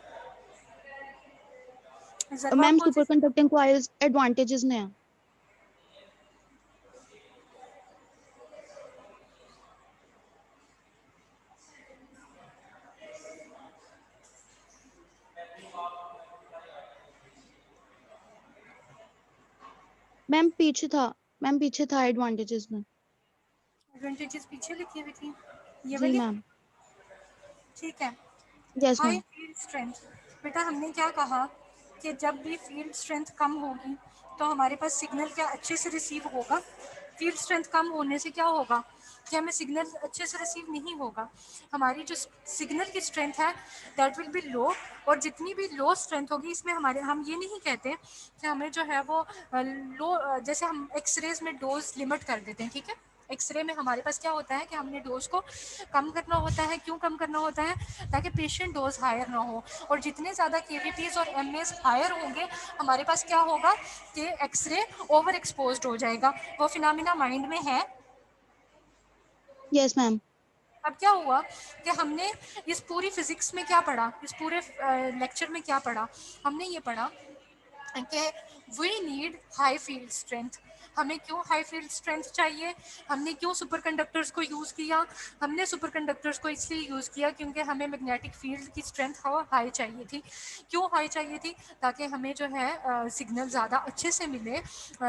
जरवा आप मैम कौन सी? सुपर कंडक्टिंग कॉइल्स एडवांटेजेस में है। मैम पीछे था एडवांटेजेस में। एडवांटेजेस पीछे लिखी हुई थी, ये जी वाली? मैम। ठीक है। Yes high ma'am. Field strength. बेटा हमने क्या कहा कि जब भी फील्ड स्ट्रेंथ कम होगी तो हमारे पास सिग्नल क्या अच्छे से रिसीव होगा। फील्ड स्ट्रेंथ कम होने से क्या होगा कि हमें सिग्नल अच्छे से रिसीव नहीं होगा। हमारी जो सिग्नल की स्ट्रेंथ है दैट विल बी लो, और जितनी भी लो स्ट्रेंथ होगी इसमें हमारे, हम ये नहीं कहते कि हमें जो है वो लो, जैसे हम एक्सरेज में डोज लिमिट कर देते हैं, ठीक है? एक्सरे में हमारे पास क्या होता है कि हमने डोज को कम करना होता है। क्यों कम करना होता है? ताकि पेशेंट डोज हायर ना हो, और जितने ज़्यादा केवीपीज और एमएस हायर होंगे हमारे पास क्या होगा कि एक्सरे ओवर एक्सपोज्ड हो जाएगा। वो फिनोमिना माइंड में है। Yes ma'am. अब क्या हुआ कि हमने इस पूरी फिजिक्स में क्या पढ़ा, इस पूरे लेक्चर में क्या पढ़ा? हमने ये पढ़ा कि we need high field strength. हमें क्यों हाई फील्ड स्ट्रेंथ चाहिए? हमने क्यों सुपर कंडक्टर्स को यूज़ किया? हमने सुपर कंडक्टर्स को इसलिए यूज़ किया क्योंकि हमें मैग्नेटिक फील्ड की स्ट्रेंथ हाई चाहिए थी। क्यों हाई चाहिए थी? ताकि हमें जो है सिग्नल ज़्यादा अच्छे से मिले,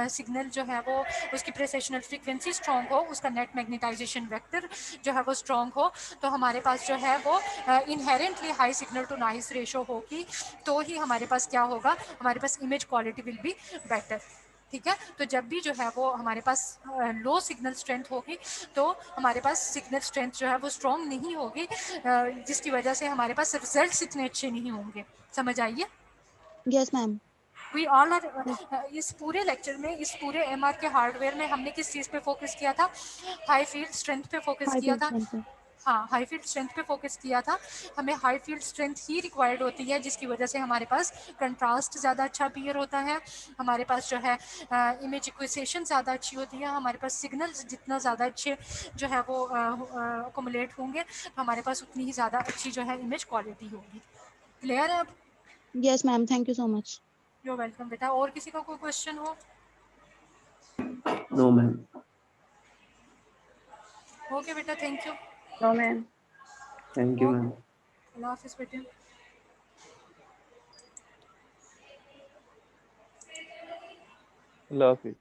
सिग्नल जो है वो उसकी प्रेसेशनल फ्रीक्वेंसी स्ट्रॉन्ग हो, उसका नेट मैग्नेटाइजेशन वेक्टर जो है वो स्ट्रॉन्ग हो, तो हमारे पास जो है वो inherently high signal to noise ratio होगी, तो ही हमारे पास क्या होगा, हमारे पास image quality will be better. ठीक है? तो जब भी जो है वो हमारे पास लो सिग्नल स्ट्रेंथ होगी तो हमारे पास सिग्नल स्ट्रेंथ जो है वो स्ट्रॉन्ग नहीं होगी, जिसकी वजह से हमारे पास रिजल्ट्स इतने अच्छे नहीं होंगे। समझ आइए? Yes ma'am. We all are, इस पूरे लेक्चर में, इस पूरे एमआर के हार्डवेयर में हमने किस चीज़ पे फोकस किया था? हाई फील्ड स्ट्रेंथ पे फोकस हाई किया फील्ड था। स्ट्रेंथ पे। हाँ, हाई फील्ड स्ट्रेंथ पे फोकस किया था। हमें हाई फील्ड स्ट्रेंथ ही रिक्वायर्ड होती है, जिसकी वजह से हमारे पास कंट्रास्ट ज़्यादा अच्छा अपीयर होता है, हमारे पास जो है इमेज इक्विसेशन ज़्यादा अच्छी होती है, हमारे पास सिग्नल्स जितना ज़्यादा अच्छे जो है वो अकोमुलेट होंगे तो हमारे पास उतनी ही ज़्यादा अच्छी जो है इमेज क्वालिटी होगी। क्लियर है अब? Yes ma'am, thank you so much. You welcome बेटा। और किसी का कोई क्वेश्चन हो? No ma'am. ओके बेटा, thank you. No ma'am. Thank you okay, ma'am. अल्लाह हाफिज़ बेटे। अल्लाह हाफिज।